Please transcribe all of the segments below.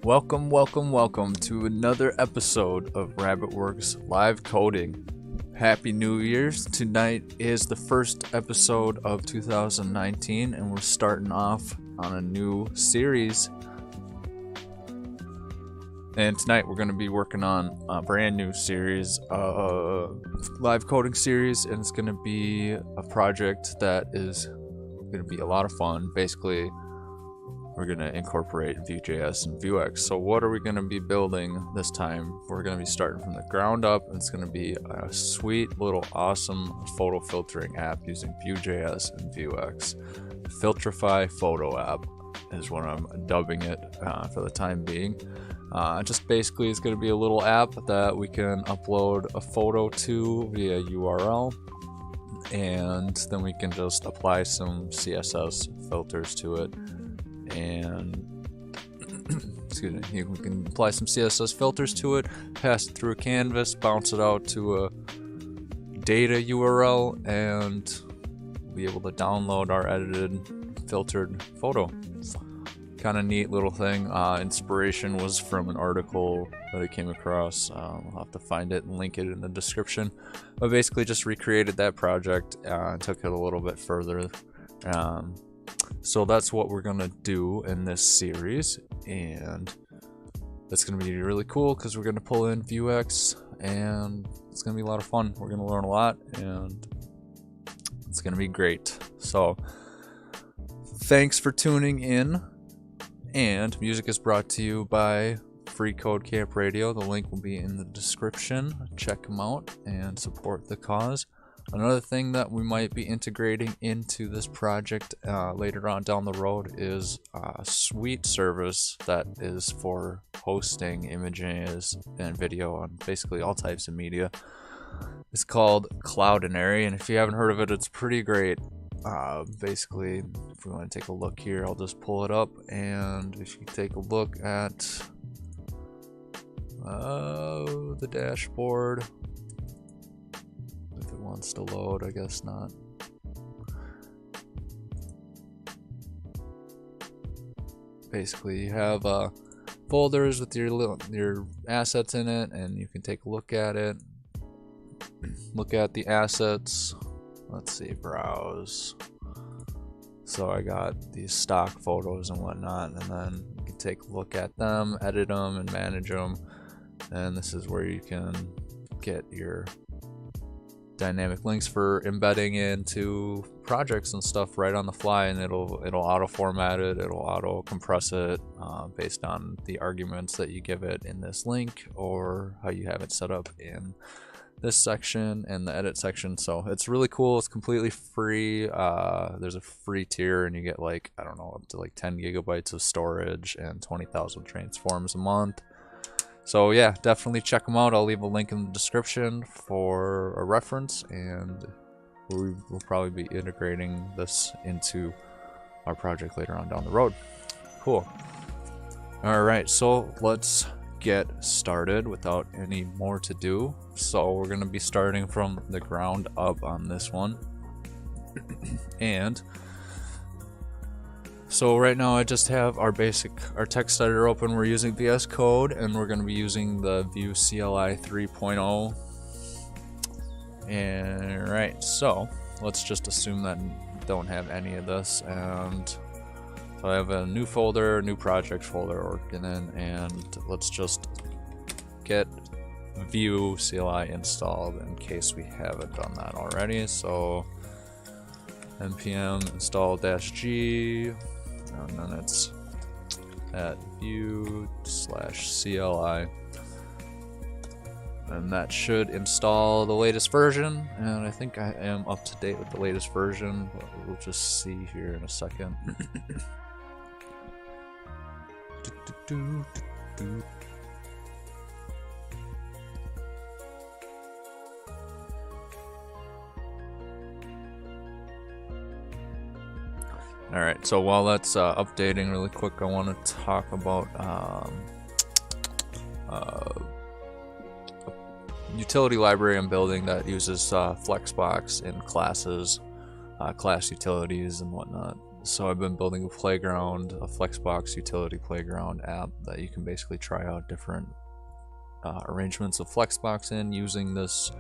Welcome to another episode of RabbitWerks Live Coding. Happy New Year's. Tonight is the first episode of 2019 and we're starting off on a new series. And tonight we're going to be working on a brand new series, live coding series, and it's going to be a project that is going to be a lot of fun. Basically, we're going to incorporate Vue.js and Vuex. So what are we going to be building this time? We're going to be starting from the ground up. It's going to be a sweet little awesome photo filtering app using Vue.js and Vuex. Filtrify photo app is what I'm dubbing it for the time being. Just basically it's going to be a little app that we can upload a photo to via URL, and then we can just apply some CSS filters to it. And excuse me, we can apply some CSS filters to it, pass it through a canvas, bounce it out to a data URL, and be able to download our edited filtered photo. Kind of neat little thing. Inspiration was from an article that I came across. I'll have to find it and link it in the description, but basically just recreated that project and took it a little bit further. So that's what we're gonna do in this series, and it's gonna be really cool because we're gonna pull in Vuex and it's gonna be a lot of fun. We're gonna learn a lot and it's gonna be great. So thanks for tuning in, and music is brought to you by Free Code Camp Radio. The link will be in the description. Check them out and support the cause. Another thing that we might be integrating into this project later on down the road is a sweet service that is for hosting images and video on basically all types of media. It's called Cloudinary, and if you haven't heard of it, it's pretty great. Basically, if we want to take a look here, I'll just pull it up, and if you take a look at the dashboard, if it wants to load, I guess not. Basically, you have folders with your assets in it, and you can take a look at it. Look at the assets. Let's see, browse. So I got these stock photos and whatnot, and then you can take a look at them, edit them, and manage them. And this is where you can get your dynamic links for embedding into projects and stuff right on the fly, and it'll auto format it, it'll auto compress it based on the arguments that you give it in this link or how you have it set up in this section and the edit section. So it's really cool. It's completely free. There's a free tier and you get like, I don't know, up to like 10 gigabytes of storage and 20,000 transforms a month. So yeah, definitely check them out. I'll leave a link in the description for a reference, and we'll probably be integrating this into our project later on down the road. Cool. All right, so let's get started without any more to do. So we're going to be starting from the ground up on this one. And so right now I just have our text editor open. We're using VS Code, and we're going to be using the Vue CLI 3.0. And right, so let's just assume that I don't have any of this, and so I have a new folder, new project folder working in, and let's just get Vue CLI installed in case we haven't done that already. So npm install-g, and then it's at vue/CLI, and that should install the latest version, and I think I am up to date with the latest version, but we'll just see here in a second. Alright, so while that's updating really quick, I want to talk about utility library I'm building that uses Flexbox and classes, class utilities and whatnot. So I've been building a playground, a Flexbox utility playground app that you can basically try out different arrangements of Flexbox in using this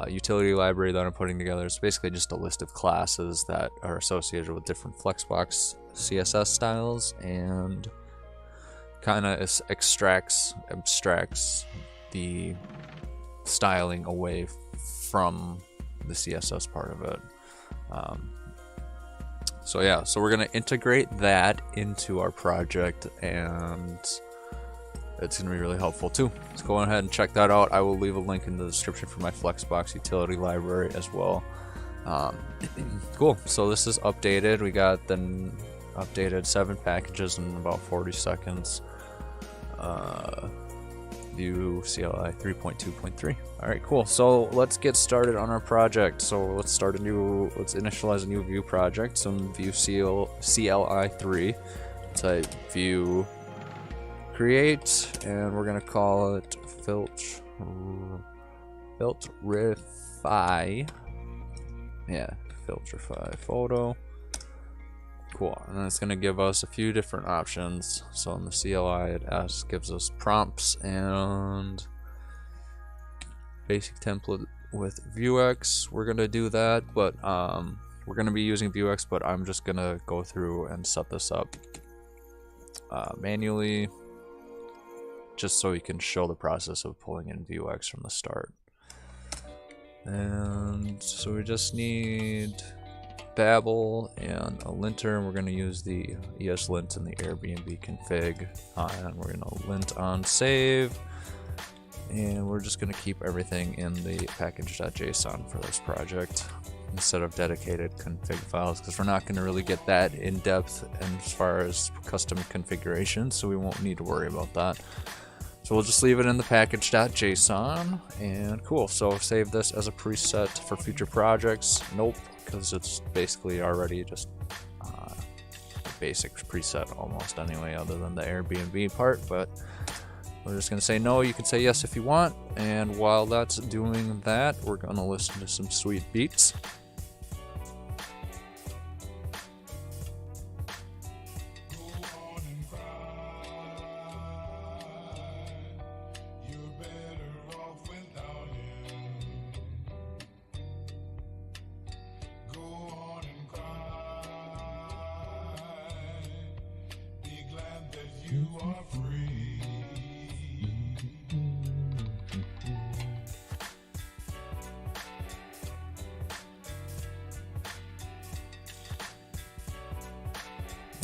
utility library that I'm putting together. It's basically just a list of classes that are associated with different Flexbox CSS styles, and kind of abstracts the styling away from the CSS part of it. So yeah, so we're gonna integrate that into our project, and it's gonna be really helpful too. Let's go ahead and check that out. I will leave a link in the description for my Flexbox utility library as well. Cool, so this is updated. We got the updated 7 packages in about 40 seconds. Vue CLI 3.2.3. Alright, cool. So let's get started on our project. So let's initialize a new Vue project. Some Vue CLI 3. Type Vue create, and we're gonna call it Filtrify. Yeah, Filtrify photo. Cool, and then it's going to give us a few different options. So in the CLI, it gives us prompts and basic template with Vuex. We're going to do that, but we're going to be using Vuex, but I'm just going to go through and set this up manually, just so we can show the process of pulling in Vuex from the start. And so we just need Babel and a linter, and we're going to use the ESLint in the Airbnb config, and we're going to lint on save, and we're just going to keep everything in the package.json for this project instead of dedicated config files, because we're not going to really get that in depth as far as custom configuration, so we won't need to worry about that. So we'll just leave it in the package.json, and cool. So save this as a preset for future projects. Nope, because it's basically already just a basic preset almost anyway, other than the Airbnb part, but we're just going to say no. You can say yes if you want, and while that's doing that, we're going to listen to some sweet beats.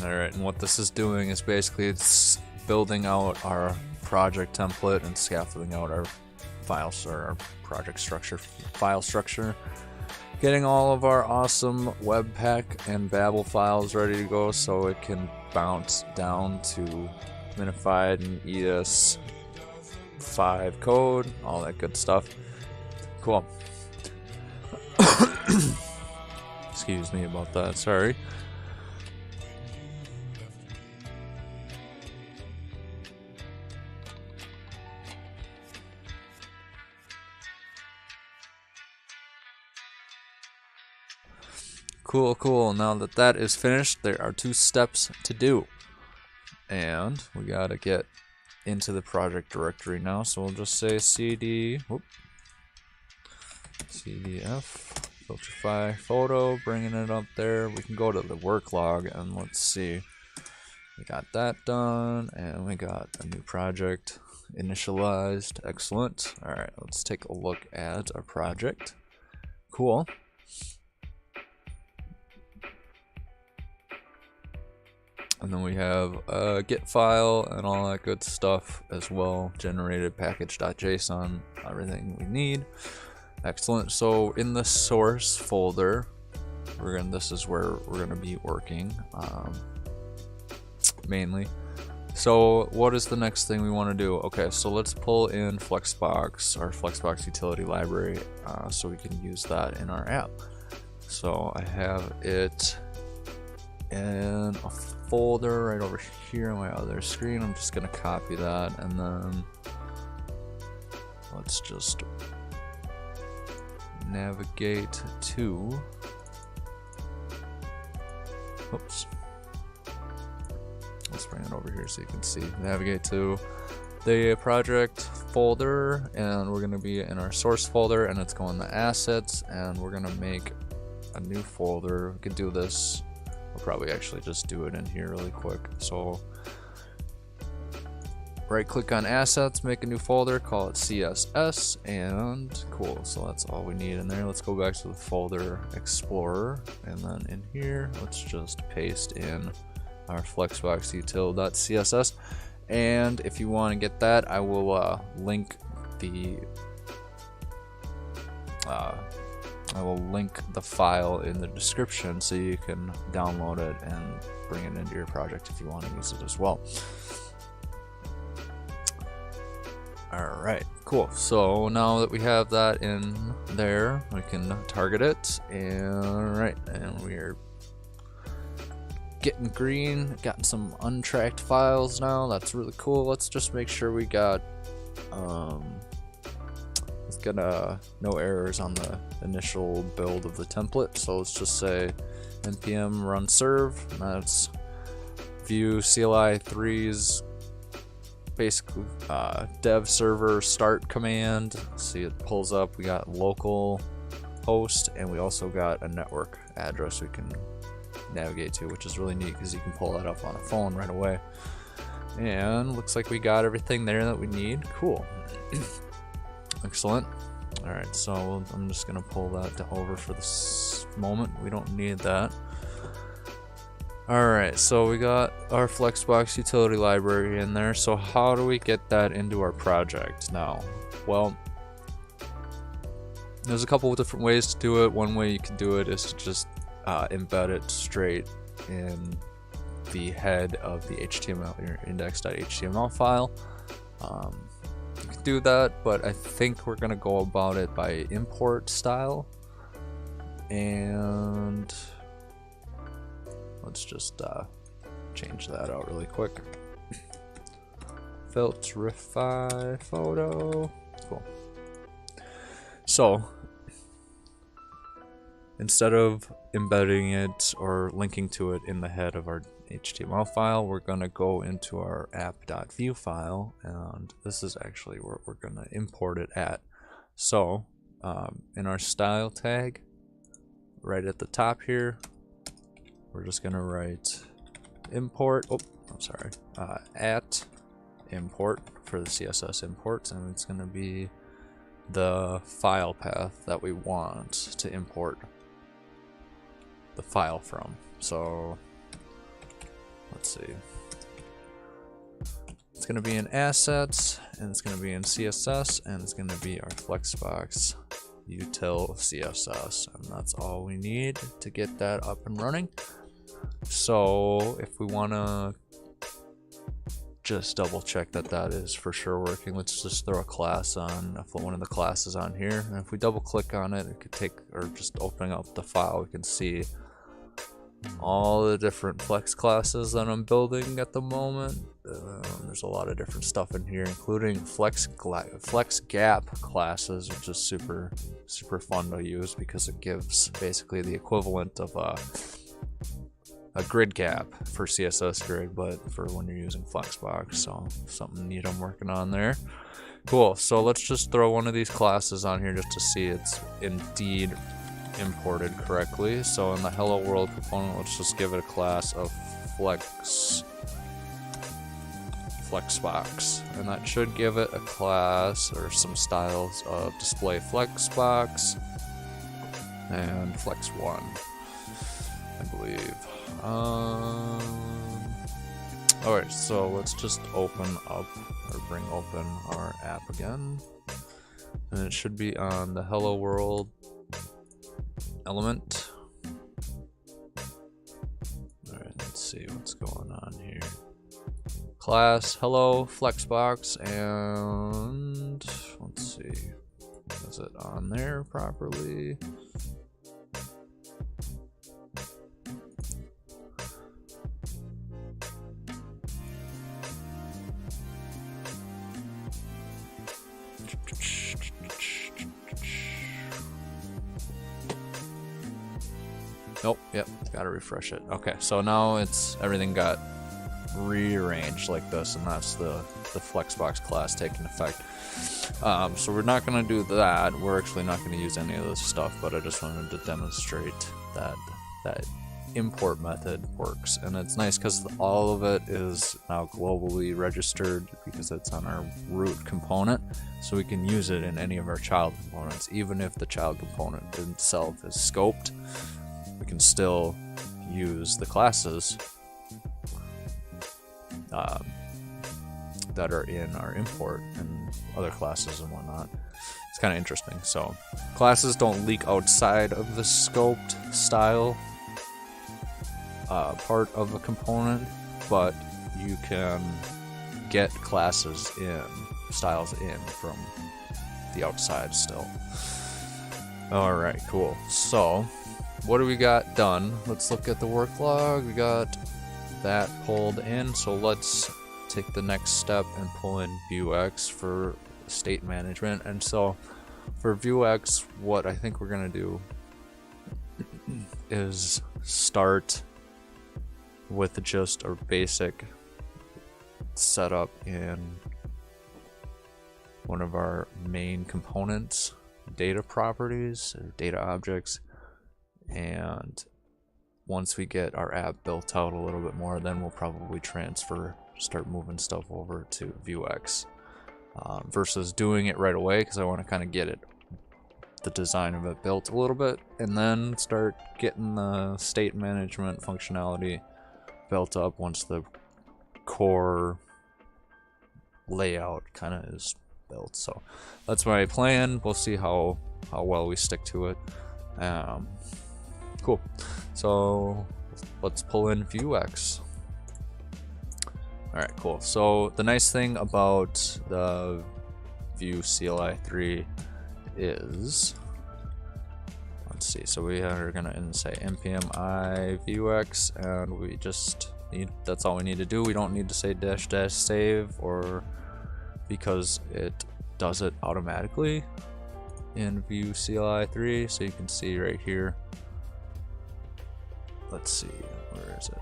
Alright, and what this is doing is basically it's building out our project template and scaffolding out our files, or our project structure, file structure, getting all of our awesome Webpack and Babel files ready to go so it can bounce down to minified and ES5 code, all that good stuff. Cool. Excuse me about that, sorry. Cool. Now that that is finished, there are 2 steps to do. And we gotta get into the project directory now. So we'll just say cdf Filtrify photo, bringing it up there. We can go to the work log and let's see. We got that done, and we got a new project initialized. Excellent. Alright, let's take a look at our project. Cool. And then we have a Git file and all that good stuff as well. Generated package.json, everything we need. Excellent. So in the source folder, this is where we're gonna be working mainly. So what is the next thing we want to do? Okay, so let's pull in Flexbox, our Flexbox utility library, so we can use that in our app. So I have it in a folder right over here on my other screen. I'm just gonna copy that, and then let's just navigate to Oops. Let's bring it over here so you can see. Navigate to the project folder, and we're going to be in our source folder, and it's going to assets, and we're going to make a new folder. We could do this. We'll probably actually just do it in here really quick. So right click on assets, make a new folder, call it CSS, and cool. So that's all we need in there. Let's go back to the folder explorer, and then in here, let's just paste in our Flexbox util.css. And if you want to get that, I will link the file in the description so you can download it and bring it into your project if you want to use it as well. Alright, cool. So now that we have that in there, we can target it. And we're getting green, gotten some untracked files now. That's really cool. Let's just make sure we got let's get no errors on the initial build of the template. So let's just say npm run serve, and that's Vue CLI 3's basically dev server start command. See, it pulls up. We got local host, and we also got a network address we can navigate to, which is really neat because you can pull that up on a phone right away. And looks like we got everything there that we need. Cool. Excellent. Alright, so I'm just gonna pull that over for this moment. We don't need that. Alright, so we got our Flexbox utility library in there. So how do we get that into our project now? Well, there's a couple of different ways to do it. One way you can do it is to just embed it straight in the head of the HTML, your index.html file. You can do that, but I think we're gonna go about it by import style. And let's just change that out really quick. Filtrify photo. Cool. So instead of embedding it or linking to it in the head of our HTML file, we're going to go into our app.vue file, and this is actually where we're going to import it at. So in our style tag, right at the top here, we're just going to write import, at import for the CSS imports, and it's going to be the file path that we want to import the file from. So let's see, it's going to be in assets, and it's going to be in CSS, and it's going to be our Flexbox util CSS, and that's all we need to get that up and running. So if we want to just double check that that is for sure working, let's just throw a class on, one of the classes on here, and if we double click on it, it could take, or just opening up the file, we can see all the different flex classes that I'm building at the moment. There's a lot of different stuff in here, including flex gap classes, which is super fun to use because it gives basically the equivalent of a grid gap for CSS grid, but for when you're using Flexbox. So something neat I'm working on there. Cool. So let's just throw one of these classes on here just to see it's indeed imported correctly. So in the hello world component, let's just give it a class of Flexbox, and that should give it a class or some styles of display Flexbox and Flex1, I believe. Alright, so let's just open up or bring open our app again, and it should be on the hello world element. Alright, let's see what's going on here. Class hello Flexbox, and let's see, is it on there properly? Nope, yep, gotta refresh it. Okay, so now everything got rearranged like this, and that's the Flexbox class taking effect. So we're not gonna do that. We're actually not gonna use any of this stuff, but I just wanted to demonstrate that import method works. And it's nice because all of it is now globally registered because it's on our root component, so we can use it in any of our child components. Even if the child component itself is scoped, we can still use the classes that are in our import and other classes and whatnot. It's kind of interesting. So classes don't leak outside of the scoped style part of a component, but you can get classes in, styles in from the outside still. Alright, cool. So what do we got done? Let's look at the work log. We got that pulled in, so let's take the next step and pull in Vuex for state management. And so for Vuex, what I think we're gonna do is start with just a basic setup in one of our main components, data properties or data objects, and once we get our app built out a little bit more, then we'll probably start moving stuff over to Vuex, versus doing it right away, because I want to kind of get the design of it built a little bit, and then start getting the state management functionality built up once the core layout kind of is built. So that's my plan. We'll see how well we stick to it. Cool. So let's pull in Vuex. Alright, cool. So the nice thing about the Vue CLI 3 is, let's see, so we are gonna say npm I Vuex, and we just that's all we need to do. We don't need to say -- save, or because it does it automatically in Vue CLI 3. So you can see right here. Let's see, where is it?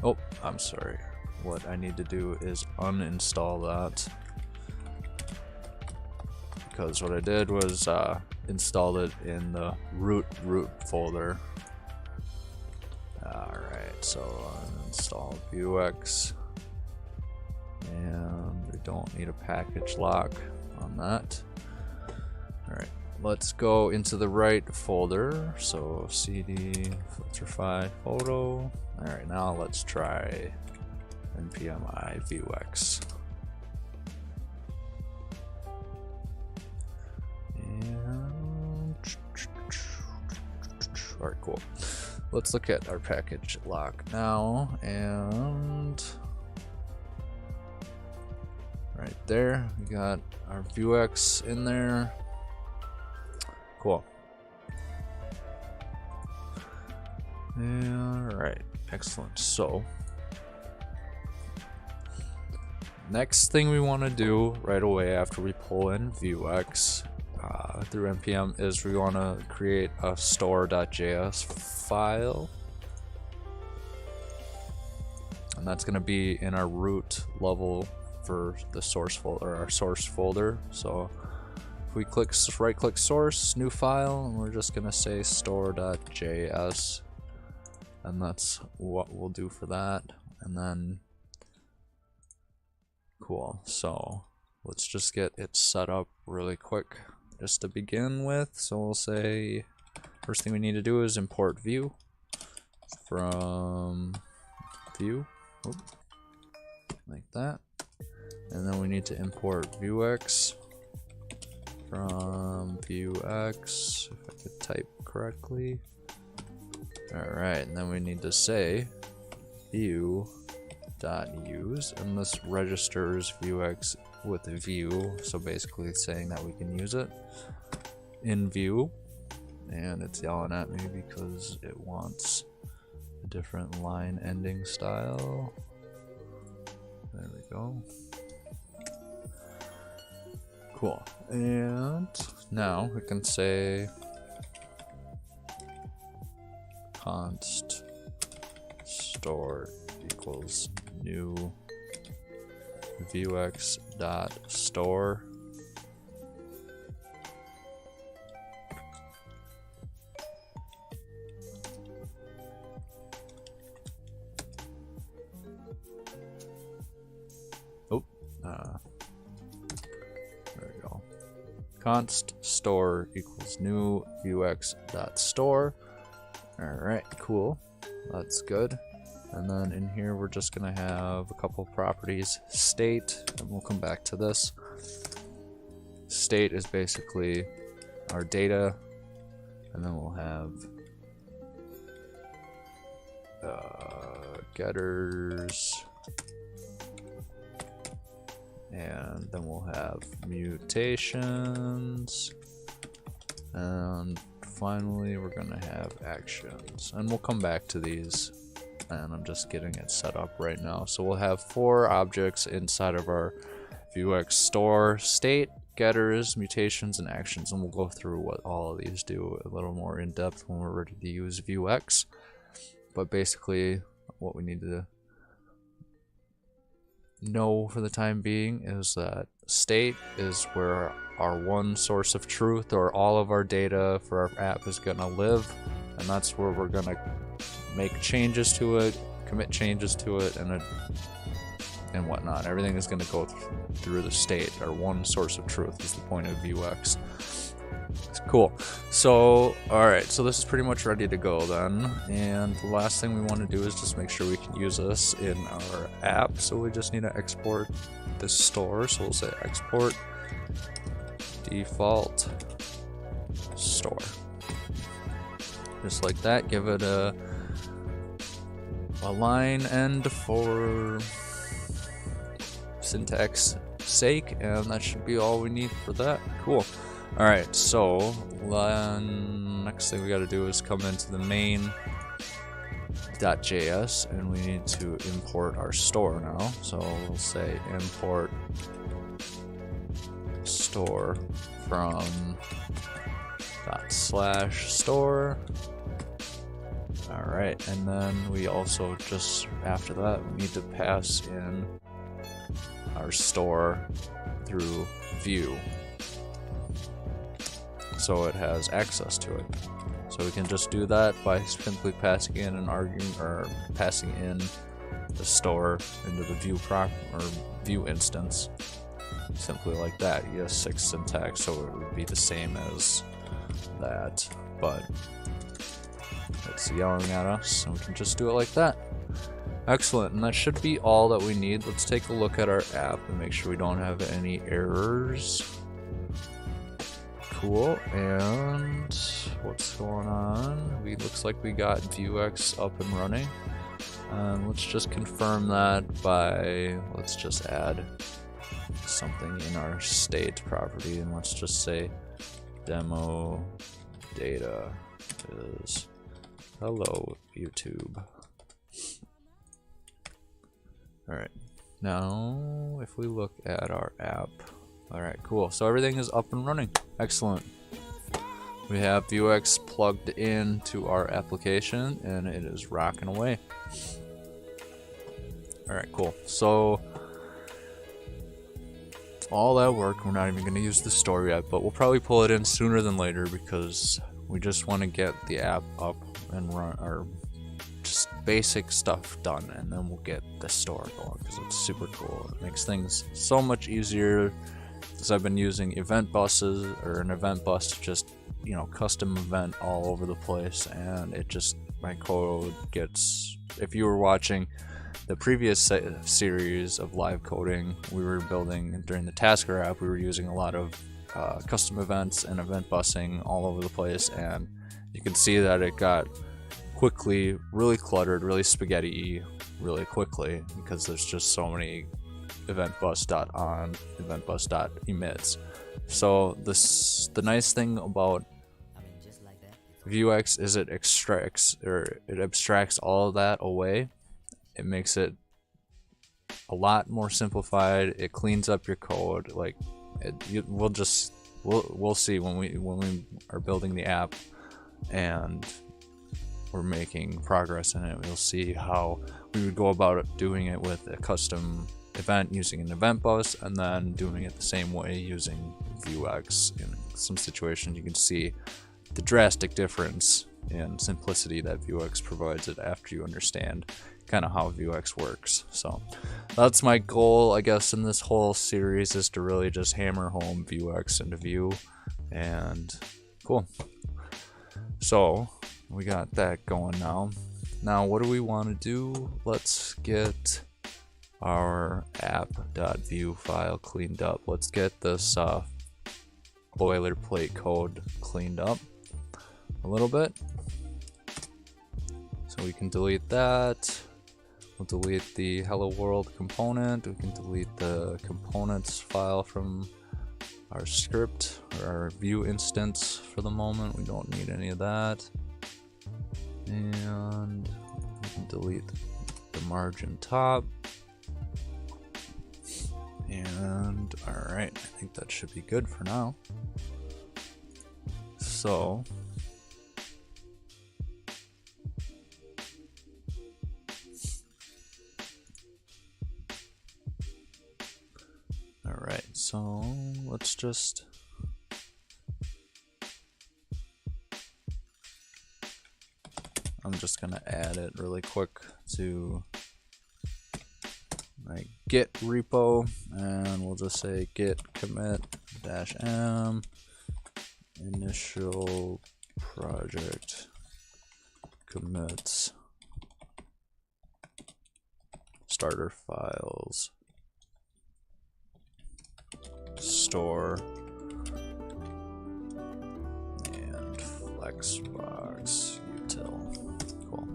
Oh, I'm sorry. What I need to do is uninstall that, because what I did was installed it in the root folder. Alright, so uninstall Vuex, and we don't need a package lock on that. Alright, let's go into the right folder, so cd Filtrify photo. Alright, now let's try npm I Vuex. And alright, cool. Let's look at our package lock now, and right there we got our Vuex in there. Cool. Alright, excellent. So next thing we want to do right away after we pull in Vuex through npm is we want to create a store.js file, and that's going to be in our root level for the source folder, or our source folder. So if we right click source, new file, and we're just going to say store.js, and that's what we'll do for that. And then cool, so let's just get it set up really quick just to begin with. So we'll say first thing we need to do is import Vue from Vue, like that, and then we need to import Vuex from Vuex, if I could type correctly. Alright, and then we need to say vue.use, and this registers Vuex with Vue, so basically it's saying that we can use it in Vue, and it's yelling at me because it wants a different line ending style. There we go. Cool. And now we can say const store equals new vuex dot store. There we go. Const store equals new vuex dot store. Alright, cool. That's good. And then in here we're just gonna have a couple properties. State, and we'll come back to this. State is basically our data, and then we'll have getters, and then we'll have mutations, and finally we're gonna have actions, and we'll come back to these, and I'm just getting it set up right now. So we'll have 4 objects inside of our Vuex store: state, getters, mutations, and actions, and we'll go through what all of these do a little more in depth when we're ready to use Vuex. But basically what we need to know for the time being is that state is where our one source of truth, or all of our data for our app, is gonna live, and that's where we're gonna make changes to it, commit changes to it, and whatnot. Everything is gonna go through the state. Our one source of truth is the point of Vuex. Cool. So, alright, so this is pretty much ready to go then, and the last thing we want to do is just make sure we can use this in our app. So we just need to export this store. So we'll say export default store, just like that. Give it a line end for syntax sake, and that should be all we need for that. Cool. Alright, so next thing we got to do is come into the main.js, and we need to import our store now. So we'll say import store from /store. Alright, and then we also just after that we need to pass in our store through Vue, so it has access to it. So we can just do that by simply passing in an argument, or passing in the store into the Vue prop or Vue instance, simply like that. ES6 syntax, so it would be the same as that, but it's yelling at us, and we can just do it like that. Excellent, and that should be all that we need. Let's take a look at our app and make sure we don't have any errors. Cool, and what's going on? Looks like we got Vuex up and running. Let's just confirm that by, let's just add something in our state property, and let's just say demo data is hello YouTube. Alright, now if we look at our app, alright, cool. So everything is up and running. Excellent. We have Vuex plugged into our application, and it is rocking away. Alright, cool. So all that work, we're not even going to use the store yet, but we'll probably pull it in sooner than later because we just want to get the app up and run, or just basic stuff done, and then we'll get the store going because it's super cool. It makes things so much easier, because I've been using event buses, or an event bus to just, you know, custom event all over the place, and it just, my code gets, if you were watching the previous series of live coding we were building during the Tasker app, we were using a lot of custom events and event busing all over the place, and you can see that it got quickly really cluttered, really spaghetti-y really quickly, because there's just so many event bus.on, event bus.emits. So the nice thing about Vuex is it abstracts all of that away. It makes it a lot more simplified. It cleans up your code. Like, we'll see when we are building the app and we're making progress in it. We'll see how we would go about it, doing it with a custom event using an event bus, and then doing it the same way using Vuex. In some situations, you can see the drastic difference in simplicity that Vuex provides it after you understand kind of how Vuex works. So that's my goal, I guess, in this whole series, is to really just hammer home Vuex into Vue. And cool. So we got that going now. Now what do we want to do? Let's get our app.vue file cleaned up. Let's get this boilerplate code cleaned up a little bit. So we can delete that. We'll delete the hello world component. We can delete the components file from our script or our Vue instance for the moment. We don't need any of that. And we can delete the margin top. And alright, I think that should be good for now. So alright, so let's just I'm just gonna add it really quick to my git repo, and we'll just say git commit -m initial project commits starter files store and Flexbox util. Cool.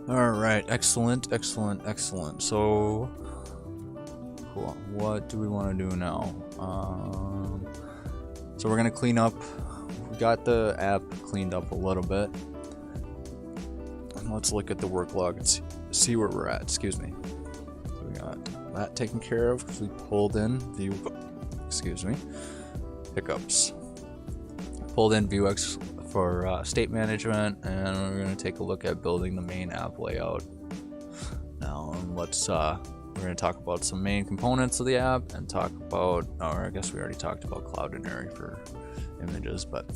Alright, excellent. So cool. What do we want to do now? So we're gonna clean up. We got the app cleaned up a little bit. And let's look at the work log and see where we're at. Excuse me. So we got that taken care of because we pulled in Vue. Excuse me. Hiccups. Pulled in Vuex for state management, and we're going to take a look at building the main app layout. Now let's we're going to talk about some main components of the app and talk about, or I guess we already talked about Cloudinary for images, but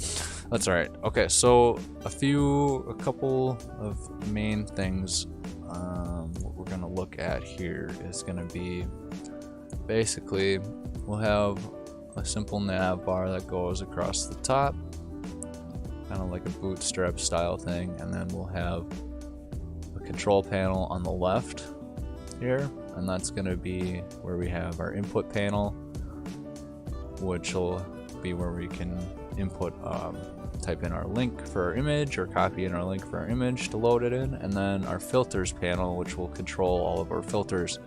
that's all right. Okay, so a couple of main things. What we're going to look at here is going to be basically we'll have a simple nav bar that goes across the top, kind of like a bootstrap style thing, and then we'll have a control panel on the left here, and that's going to be where we have our input panel, which will be where we can input type in our link for our image or copy in our link for our image to load it in, and then our filters panel, which will control all of our filters,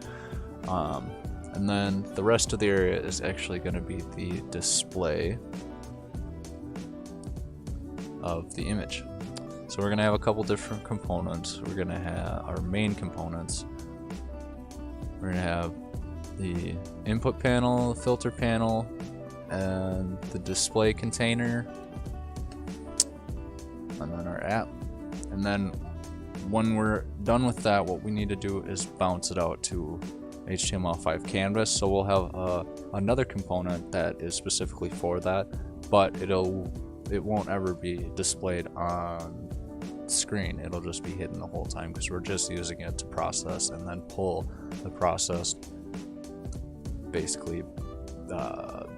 and then the rest of the area is actually going to be the display of the image. So we're going to have a couple different components. We're going to have our main components. We're going to have the input panel, the filter panel, and the display container, and then our app. And then when we're done with that, what we need to do is bounce it out to HTML5 canvas. So we'll have another component that is specifically for that, but it won't ever be displayed on screen. It'll just be hidden the whole time because we're just using it to process and then pull the processed basically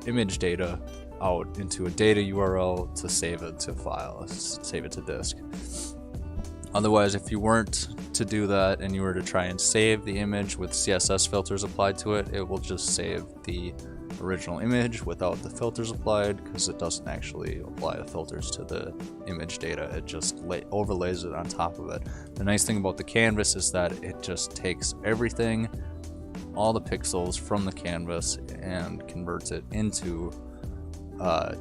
image data out into a data URL to save it to file, save it to disk. Otherwise, if you weren't to do that and you were to try and save the image with CSS filters applied to it, it will just save the original image without the filters applied, because it doesn't actually apply the filters to the image data. It just overlays it on top of it. The nice thing about the canvas is that it just takes everything, all the pixels from the canvas, and converts it into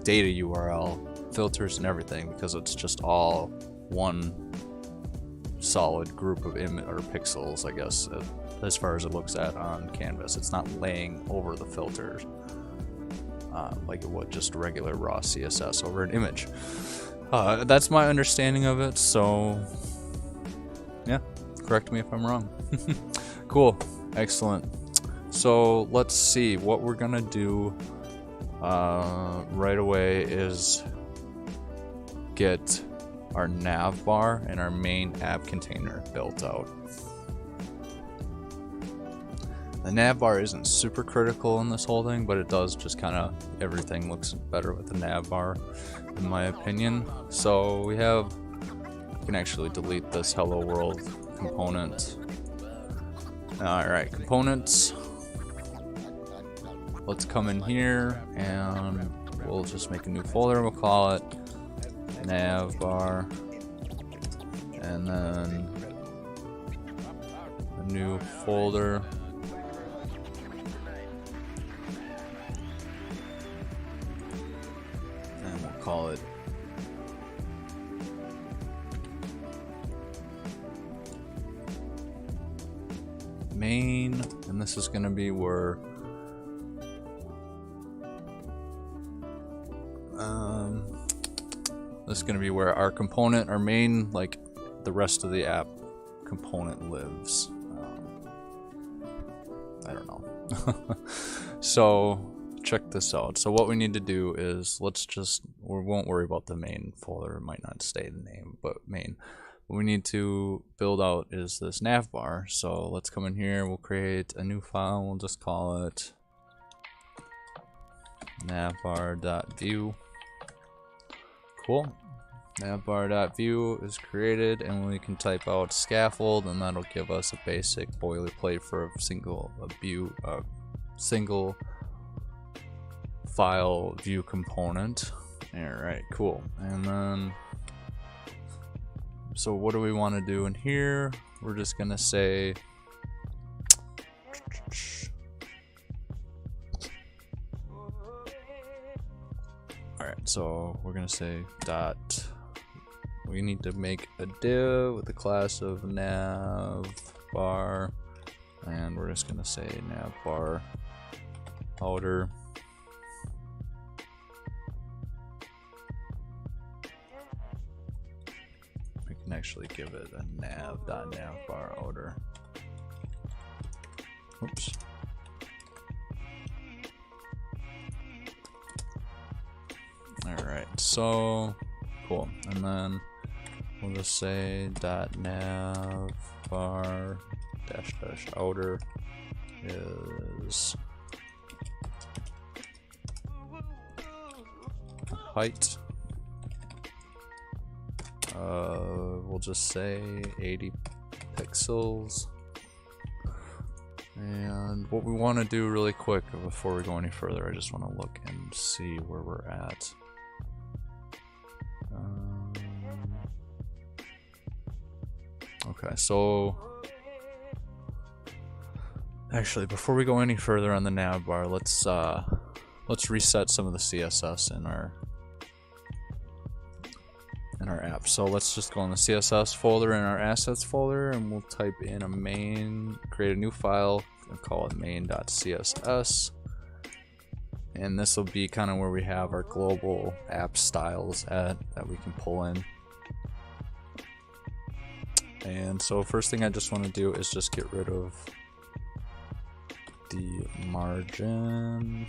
data URL, filters and everything, because it's just all one solid group of image or pixels, I guess. as far as it looks at on canvas. It's not laying over the filters like it would just regular raw CSS over an image. That's my understanding of it, so yeah, correct me if I'm wrong. Cool, excellent. So let's see, what we're gonna do right away is get our navbar and our main app container built out. The navbar isn't super critical in this whole thing, but it does just kind of, everything looks better with the navbar, in my opinion. So we can actually delete this hello world component. Alright, components. Let's come in here and we'll just make a new folder. We'll call it navbar, and then a new folder. And we'll call it main, and this is going to be where this is going to be where our component, our main, like the rest of the app component lives. I don't know. So check this out. So what we need to do is we won't worry about the main folder. It might not stay the name, but main. What we need to build out is this navbar. So let's come in here. We'll create a new file. We'll just call it navbar.vue. Cool. Navbar.vue is created, and we can type out scaffold, and that'll give us a basic boilerplate for a single file view component. Alright, cool. And then, so what do we want to do in here? We're just gonna say alright, so we're gonna say dot, we need to make a div with the class of navbar, and we're just gonna say navbar outer. We can actually give it a nav.navbar outer. Oops. Alright, so cool. And then we'll just say .navbar -- outer is height. We'll just say 80 pixels. And what we want to do really quick before we go any further, I just want to look and see where we're at. Okay, so actually, before we go any further on the navbar, let's reset some of the CSS in our app. So let's just go in the CSS folder in our assets folder, and we'll type in a main, create a new file, and call it main.css. And this will be kind of where we have our global app styles that we can pull in. And so first thing I just want to do is just get rid of the margin.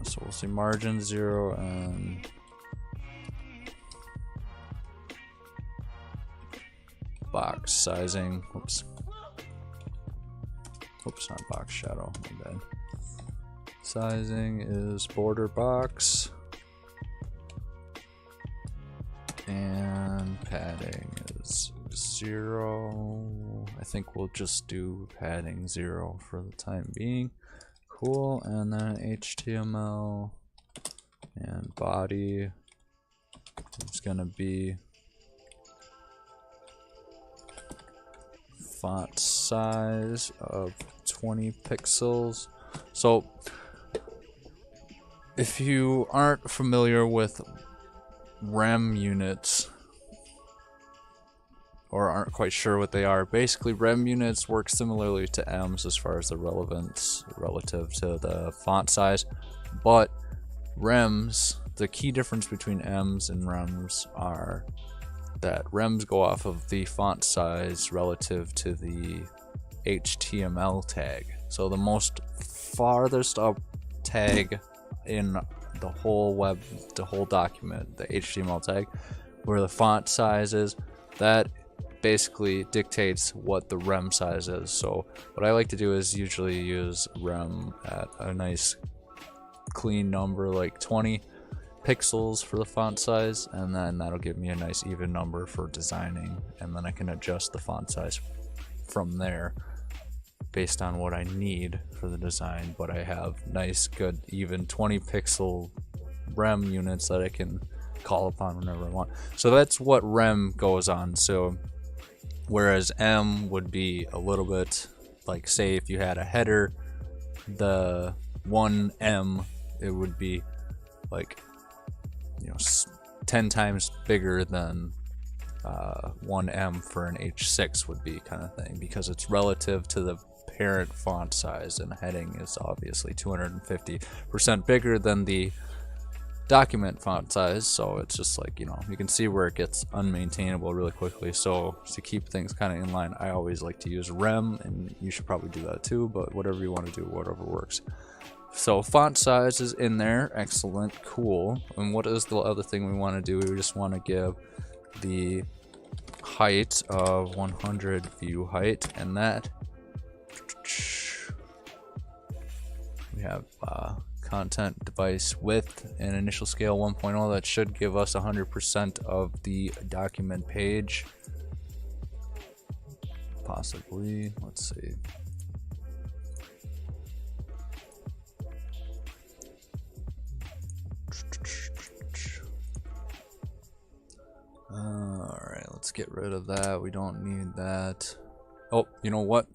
So we'll see margin 0 and box sizing. Oops, not box shadow, my bad. Sizing is border box, and padding is 0. I think we'll just do padding 0 for the time being. Cool. And then HTML and body is gonna be font size of 20 pixels. So if you aren't familiar with rem units, or aren't quite sure what they are, basically rem units work similarly to ems as far as the relevance relative to the font size, but rems, the key difference between ems and rems are that rems go off of the font size relative to the HTML tag. So the most farthest up tag in the whole document, the HTML tag, where the font size is, that basically dictates what the rem size is. So what I like to do is usually use rem at a nice clean number like 20 pixels for the font size, and then that'll give me a nice even number for designing, and then I can adjust the font size from there based on what I need for the design. But I have nice good even 20 pixel rem units that I can call upon whenever I want. So that's what rem goes on. So whereas M would be a little bit like, say if you had a header, the 1M, it would be like, you know, 10 times bigger than 1M for an H6 would be, kind of thing, because it's relative to the parent font size, and heading is obviously 250% bigger than the document font size. So it's just like, you know, you can see where it gets unmaintainable really quickly. So to keep things kind of in line, I always like to use rem, and you should probably do that too, but whatever you want to do, whatever works. So font size is in there, excellent, cool. And what is the other thing we want to do? We just want to give the height of 100 view height, and that we have content device width and initial scale 1.0. That should give us 100% of the document page, possibly. Let's see. Alright, let's get rid of that. We don't need that. Oh, you know what?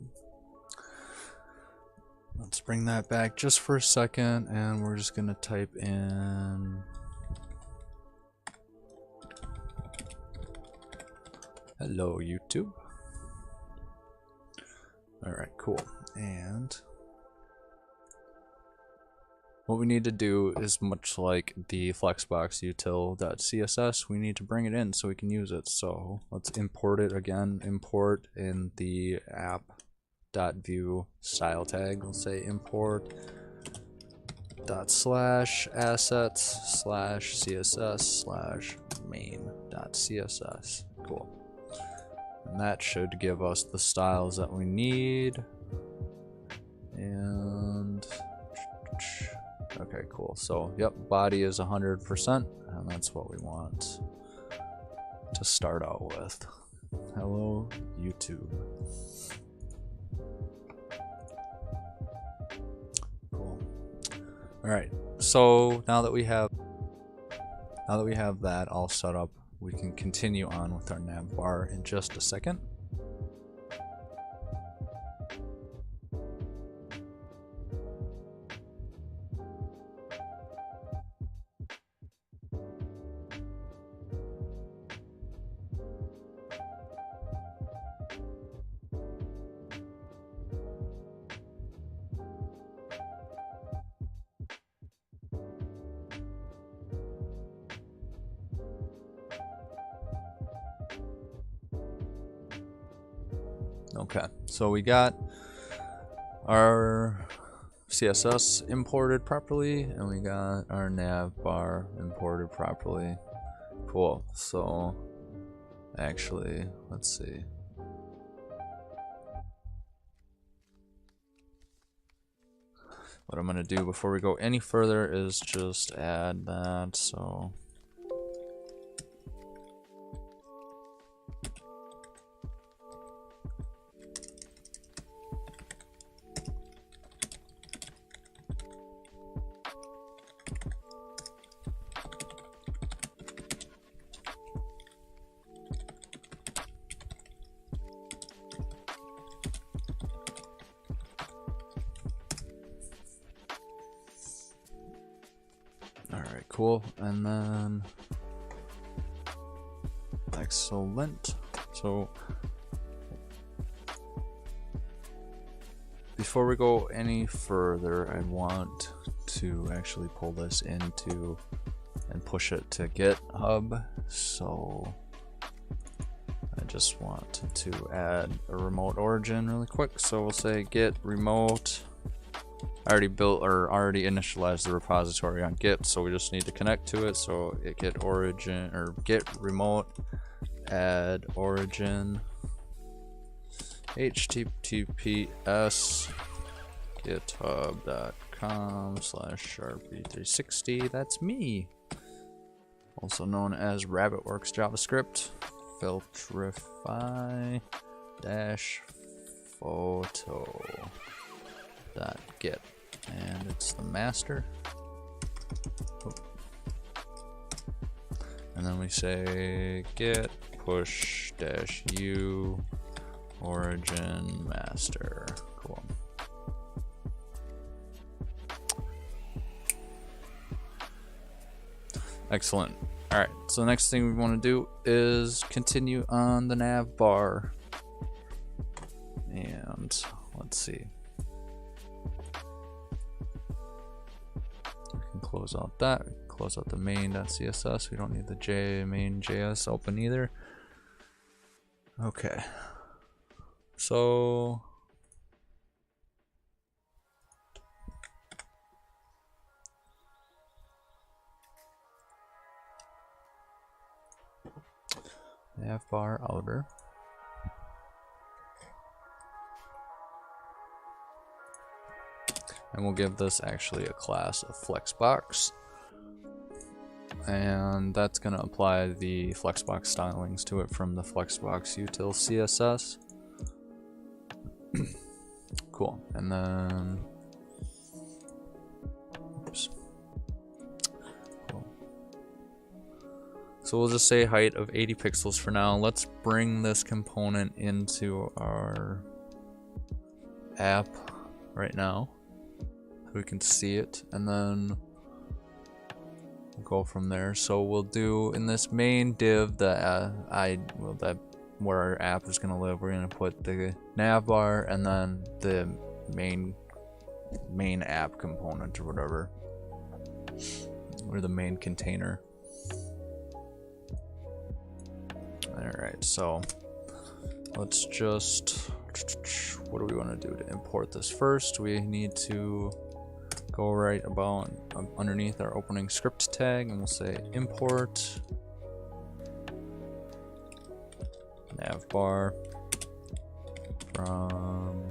Let's bring that back just for a second, and we're just gonna type in hello YouTube. Alright, cool. And what we need to do is much like the Flexbox util.css, we need to bring it in so we can use it. So let's import it again. Import in the app.vue style tag. Let's say import ./assets/css/main.css. Cool. And that should give us the styles that we need. And okay, cool. So, yep, body is 100%, and that's what we want to start out with. Hello, YouTube. Cool. All right. So now that we have that all set up, we can continue on with our nav bar in just a second. Okay, so we got our CSS imported properly, and we got our nav bar imported properly. Cool. So actually, let's see. What I'm gonna do before we go any further is just add that. So alright, cool. And then excellent. So before we go any further, I want to actually pull this into and push it to GitHub. So I just want to add a remote origin really quick. So we'll say git remote. I already built or already initialized the repository on Git, so we just need to connect to it. So it git origin or git remote add origin https github.com/sharpie360. That's me, also known as RabbitWerks JavaScript. Filtrify -photo.git, and it's the master. And then we say git push -u origin master. Cool. Excellent. All right, so the next thing we want to do is continue on the nav bar. And let's see. We can close out that. We can close out the main.css. We don't need the main.js open either. Okay. So Navbar outer. And we'll give this actually a class of Flexbox. And that's going to apply the Flexbox stylings to it from the Flexbox util CSS. Cool. And then oops. Cool. So we'll just say height of 80 pixels for now. Let's bring this component into our app right now so we can see it, and then we'll go from there. So we'll do in this main div that where our app is going to live, we're going to put the navbar and then the main app component or whatever, or the main container. Alright, so let's just, what do we want to do to import this first? We need to go right about underneath our opening script tag, and we'll say import navbar from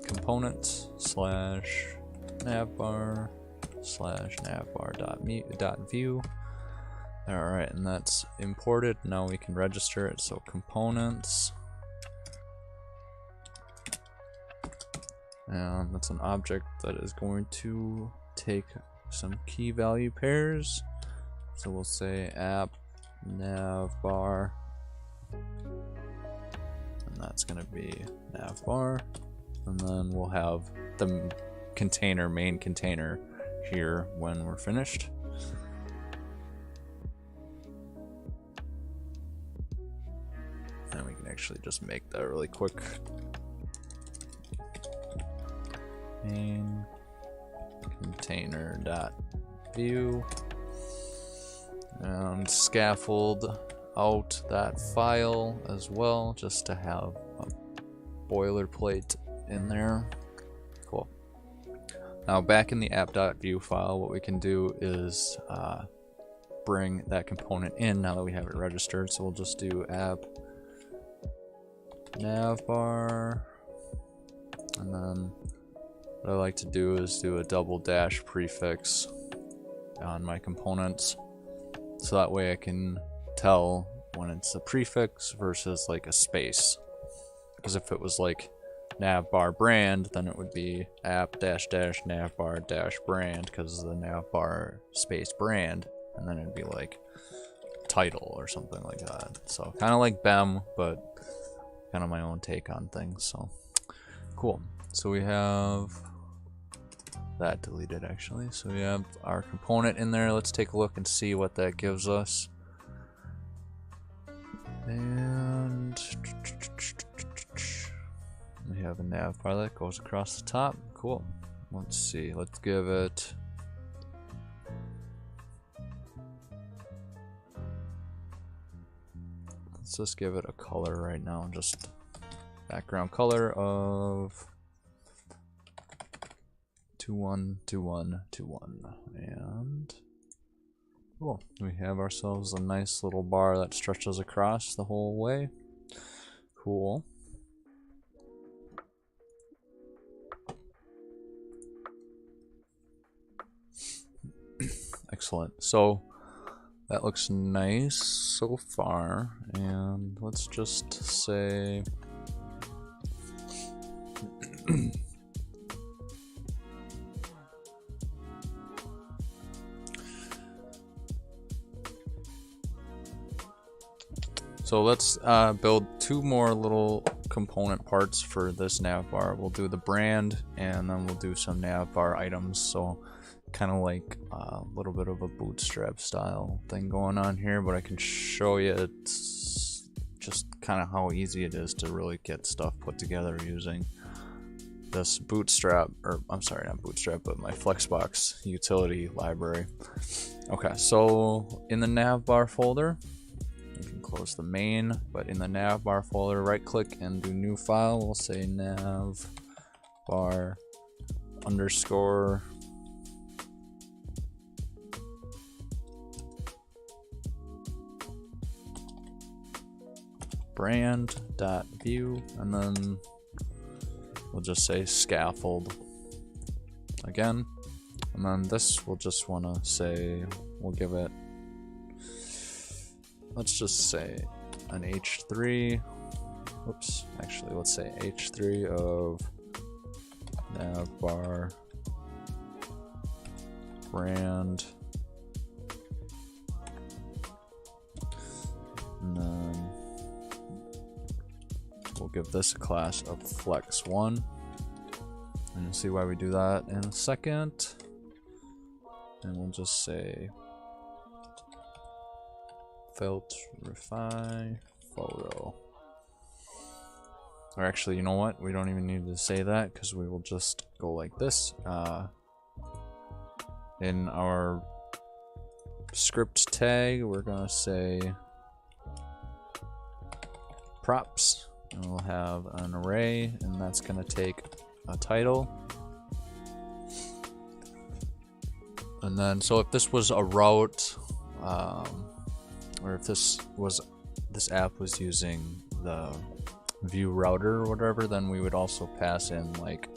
components /navbar/navbar.view. Alright, and that's imported. Now we can register it. So components, and that's an object that is going to take some key value pairs. So we'll say app navbar, and that's going to be navbar, and then we'll have the main container here when we're finished. And we can actually just make that really quick. Main container.view, and scaffold out that file as well, just to have a boilerplate in there. Cool. Now back in the app.view file, what we can do is bring that component in now that we have it registered. So we'll just do app navbar, and then what I like to do is do a double dash prefix on my components, so that way I can tell when it's a prefix versus like a space. Because if it was like Navbar-Brand, then it would be app --navbar-brand, because the navbar space brand, and then it'd be like title or something like that. So kind of like BEM, but kind of my own take on things. So cool. So we have that deleted actually. So we have our component in there. Let's take a look and see what that gives us. And we have a nav bar that goes across the top. Cool. Let's see. Let's give it. Let's just give it a color right now. Just background color of 212121. And cool. We have ourselves a nice little bar that stretches across the whole way. Cool. Excellent. So that looks nice so far, and let's just say so let's build two more little component parts for this navbar. We'll do the brand, and then we'll do some navbar items. So kind of like a little bit of a bootstrap style thing going on here, but I can show you it's just kind of how easy it is to really get stuff put together using this bootstrap, or I'm sorry, not bootstrap, but my Flexbox utility library. Okay, so in the navbar folder, you can close the main, but in the navbar folder, right click and do new file. We'll say navbar underscore brand.vue, and then we'll just say scaffold again, and then this we'll just want to say, we'll give it, let's just say an h3, oops, actually let's say h3 of navbar brand, and then we'll give this a class of flex1, and you'll see why we do that in a second. And we'll just say Filtrify photo. Or actually, you know what? We don't even need to say that, because we will just go like this. In our script tag, we're gonna say props. And we'll have an array, and that's going to take a title. And then, so if this was a route, or if this app was using the Vue router or whatever, then we would also pass in like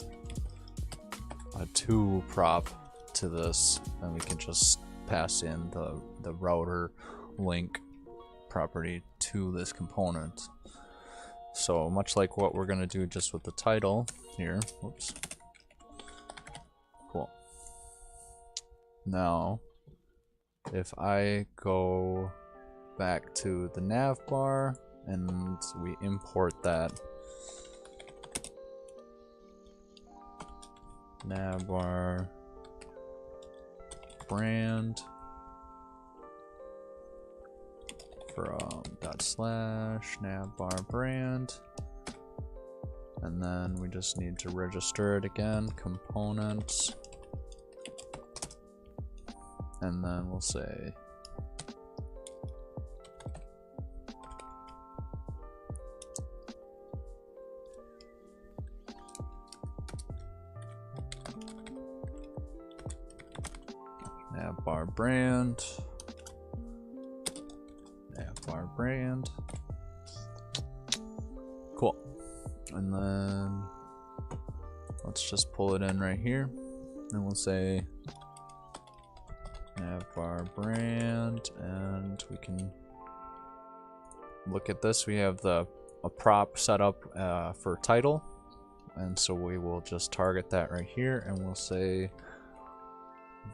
a to prop to this, and we can just pass in the router link property to this component. So much like what we're gonna do just with the title here. Whoops. Cool. Now, if I go back to the navbar and we import that navbar brand from /navbar-brand, and then we just need to register it again, components, and then we'll say Navbar-brand, Navbar-brand. Cool. And then let's just pull it in right here, and we'll say Navbar-brand, and we can look at this. We have a prop set up for title, and so we will just target that right here, and we'll say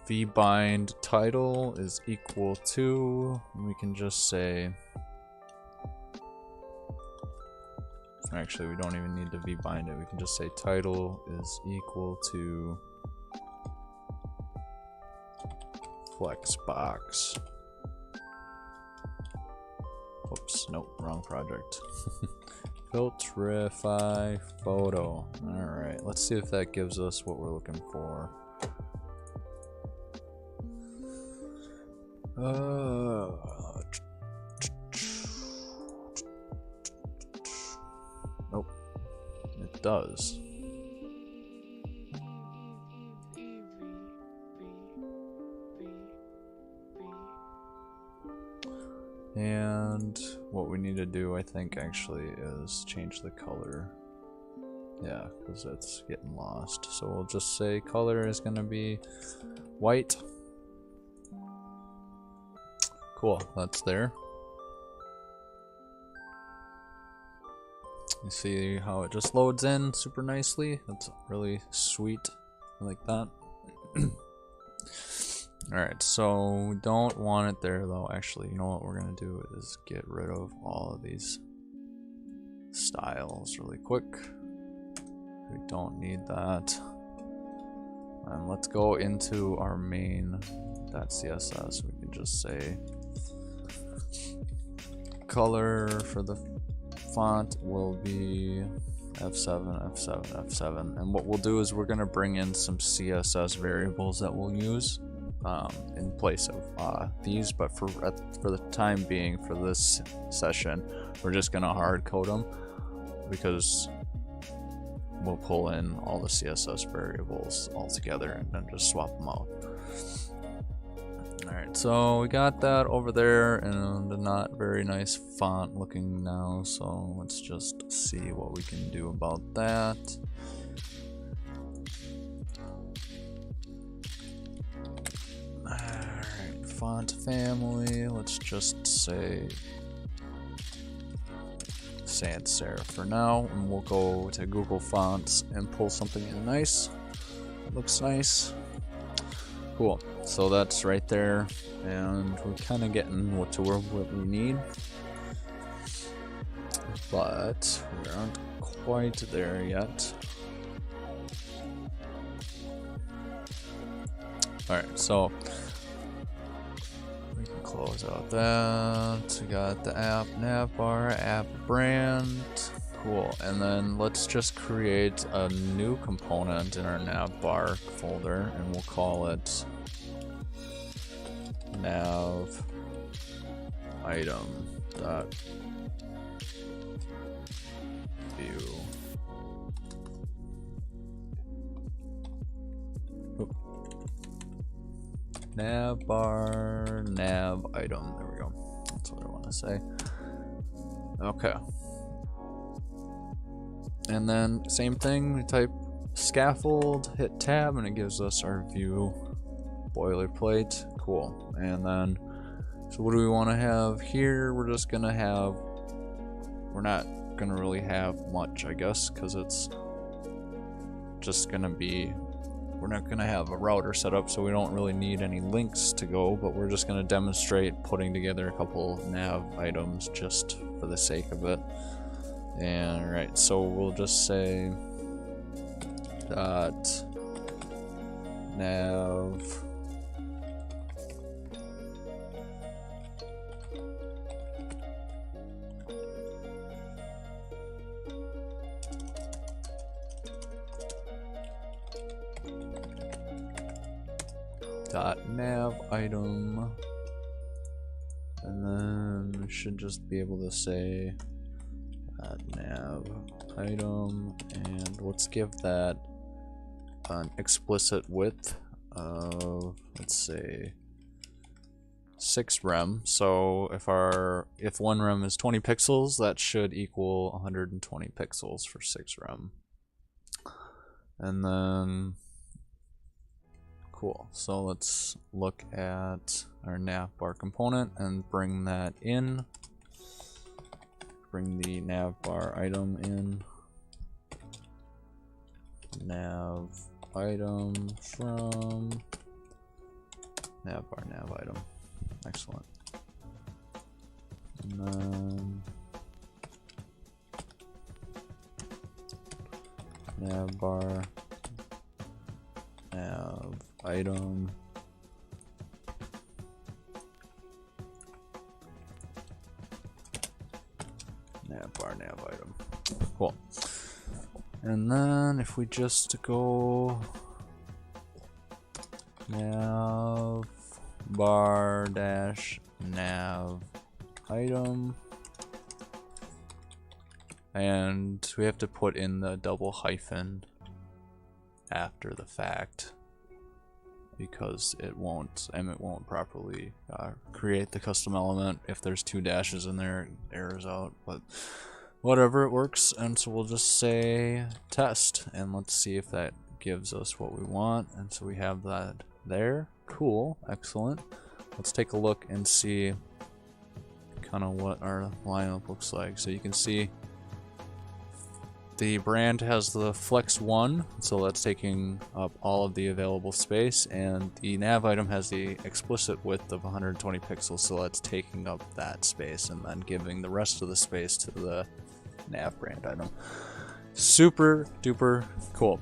vbind title is equal to, and we can just say, actually we don't even need to vbind it, we can just say title is equal to Flexbox Oops, nope, wrong project. Filtrify photo. Alright, let's see if that gives us what we're looking for. Nope, it does. And what we need to do, I think, actually, is change the color. Yeah, because it's getting lost. So we'll just say color is going to be white. Cool, that's there. You see how it just loads in super nicely? That's really sweet. I like that. Alright, so we don't want it there though. Actually, you know what we're gonna do is get rid of all of these styles really quick. We don't need that. And let's go into our main.css. We can just say color for the font will be F7, F7, F7. And what we'll do is we're gonna bring in some CSS variables that we'll use in place of these, but for the time being, for this session, we're just gonna hard code them because we'll pull in all the CSS variables all together and then just swap them out. Alright, so we got that over there and a not very nice font looking now, so let's just see what we can do about that. Alright, font family, let's just say sans serif for now, and we'll go to Google Fonts and pull something in nice. It looks nice. Cool, so that's right there, and we're kind of getting what we need, but we aren't quite there yet. Alright, so we can close out that. We got the app Navbar, app brand. Cool, and then let's just create a new component in our Navbar folder, and we'll call it NavItem.view. Navbar-NavItem. There we go. That's what I want to say. Okay. And then same thing, we type scaffold, hit tab, and it gives us our Vue boilerplate. Cool. And then, so what do we want to have here? We're just gonna have, we're not gonna really have much, I guess, because it's just gonna be, we're not gonna have a router set up, so we don't really need any links to go, but we're just gonna demonstrate putting together a couple nav items just for the sake of it. And right, so we'll just say dot nav .NavItem, and then we should just be able to say NavItem, and let's give that an explicit width of, let's say, 6 rem. So if 1 rem is 20 pixels, that should equal 120 pixels for 6 rem. And then cool, so let's look at our navbar component and bring that in. Bring the navbar item in. NavItem from Navbar-NavItem. Excellent. And then Navbar-NavItem. Navbar-NavItem. Cool. And then if we just go Navbar-NavItem, and we have to put in the double hyphen after the fact, because it won't properly create the custom element if there's 2 dashes in there. It errors out, but whatever, it works. And so we'll just say test, and let's see if that gives us what we want. And so we have that there. Cool, excellent. Let's take a look and see kind of what our lineup looks like. So you can see the brand has the Flex 1, so that's taking up all of the available space, and the nav item has the explicit width of 120 pixels, so that's taking up that space and then giving the rest of the space to the nav brand item. Super duper cool.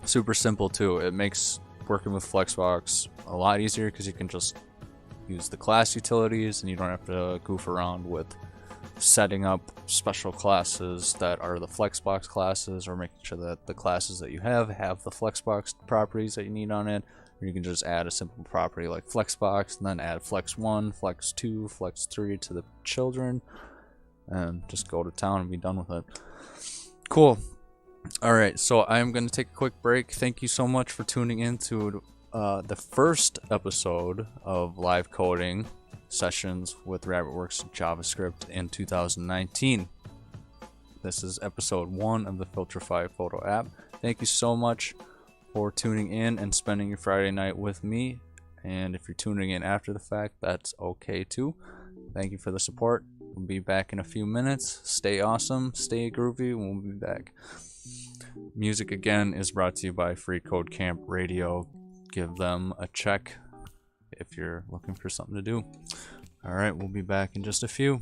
Super simple too. It makes working with Flexbox a lot easier because you can just use the class utilities and you don't have to goof around with setting up special classes that are the Flexbox classes, or making sure that the classes that you have the Flexbox properties that you need on it. Or you can just add a simple property like Flexbox and then add Flex 1, Flex 2, Flex 3 to the children, and just go to town and be done with it. Cool. Alright, so I'm going to take a quick break. Thank you so much for tuning in to the first episode of live coding sessions with RabbitWerks JavaScript in 2019. This is episode 1 of the Filtrify photo app. Thank you so much for tuning in and spending your Friday night with me. And if you're tuning in after the fact, that's okay too. Thank you for the support. We'll be back in a few minutes. Stay awesome, stay groovy, we'll be back. Music again is brought to you by Free Code Camp Radio. Give them a check if you're looking for something to do. Alright, we'll be back in just a few.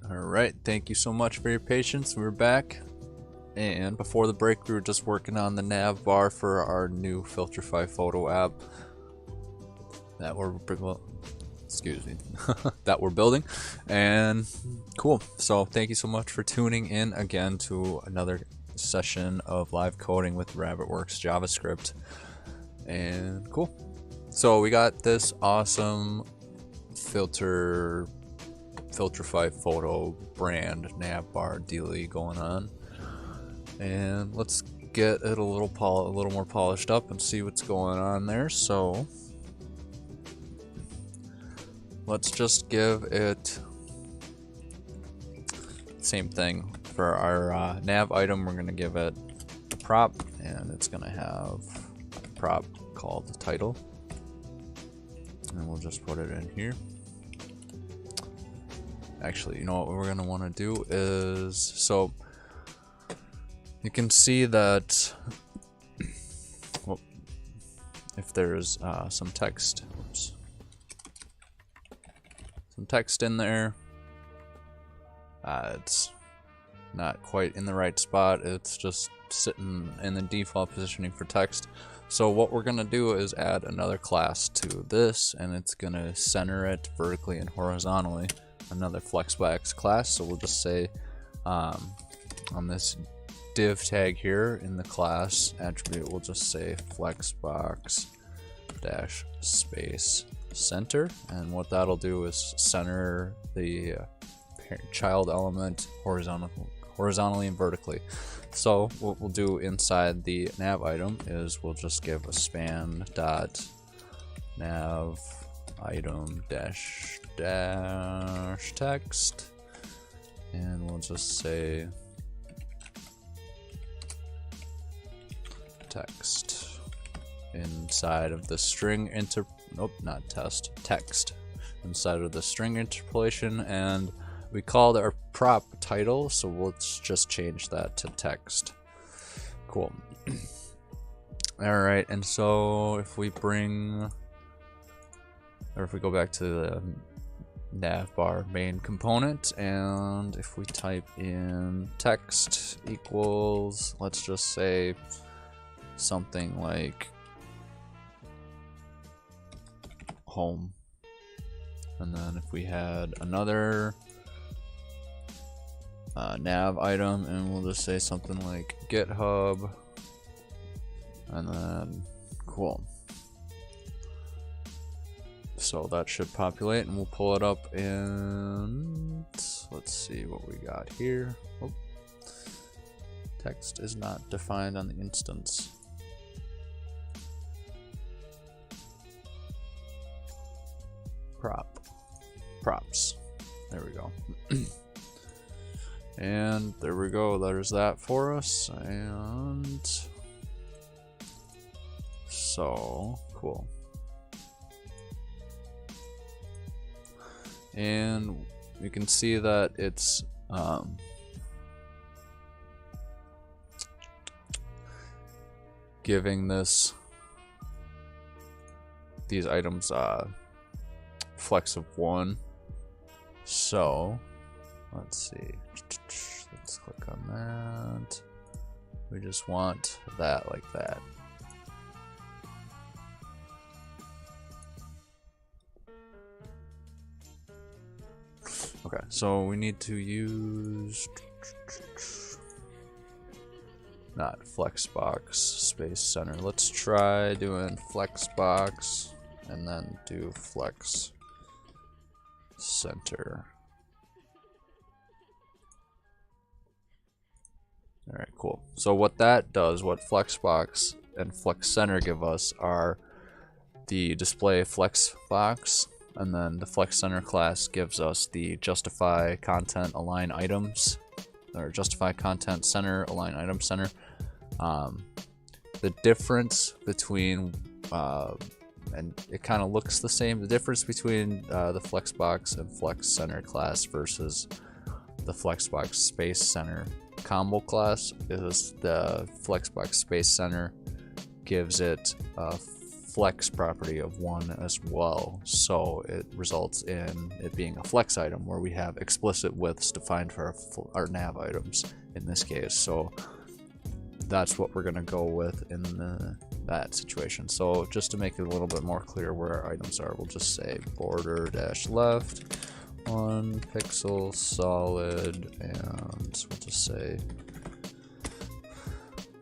Alright, thank you so much for your patience. We're back. And before the break, we were just working on the nav bar for our new Filtrify photo app that we're that we're building. And cool. So thank you so much for tuning in again to another session of live coding with RabbitWerks JavaScript. And cool. So we got this awesome Filtrify photo brand navbar dealy going on, and let's get it a little more polished up and see what's going on there. So let's just give it same thing for our nav item. We're gonna give it a prop, and it's gonna have a prop called title, and we'll just put it in here. Actually, you know what we're gonna want to do is, so you can see that well, if there's some text, some text in there, it's not quite in the right spot. It's just sitting in the default positioning for text. So what we're gonna do is add another class to this, and it's gonna center it vertically and horizontally. Another Flexbox class. So we'll just say on this div tag here in the class attribute, we'll just say Flexbox dash space center, and what that'll do is center the child element horizontally and vertically. So what we'll do inside the nav item is we'll just give a span dot nav item dash text, and we'll just say text inside of the string text inside of the string interpolation, and we called our prop title, so let's just change that to text. Cool. Alright, and so if we go back to the navbar main component, and if we type in text equals, let's just say something like home, and then if we had another nav item, and we'll just say something like GitHub, and then cool. So that should populate, and we'll pull it up, and let's see what we got here. Oh, text is not defined on the instance. Props. There we go. And there we go. There's that for us, and so cool. And you can see that it's giving these items flex of 1. So let's see, let's click on that. We just want that like that. Okay, so we need to use not Flexbox space center. Let's try doing Flexbox and then do Flex center. Alright, cool. So what that does, what Flexbox and Flex center give us, are the display Flexbox, and then the Flex center class gives us the justify content align items, or justify content center align item center. The difference between and it kind of looks the same. The difference between the Flexbox and Flex center class versus the Flexbox space center combo class is the Flexbox space center gives it a flex property of 1 as well. So it results in it being a flex item where we have explicit widths defined for our nav items in this case. So that's what we're going to go with in that situation. So just to make it a little bit more clear where our items are, we'll just say border dash left 1 pixel solid, and we'll just say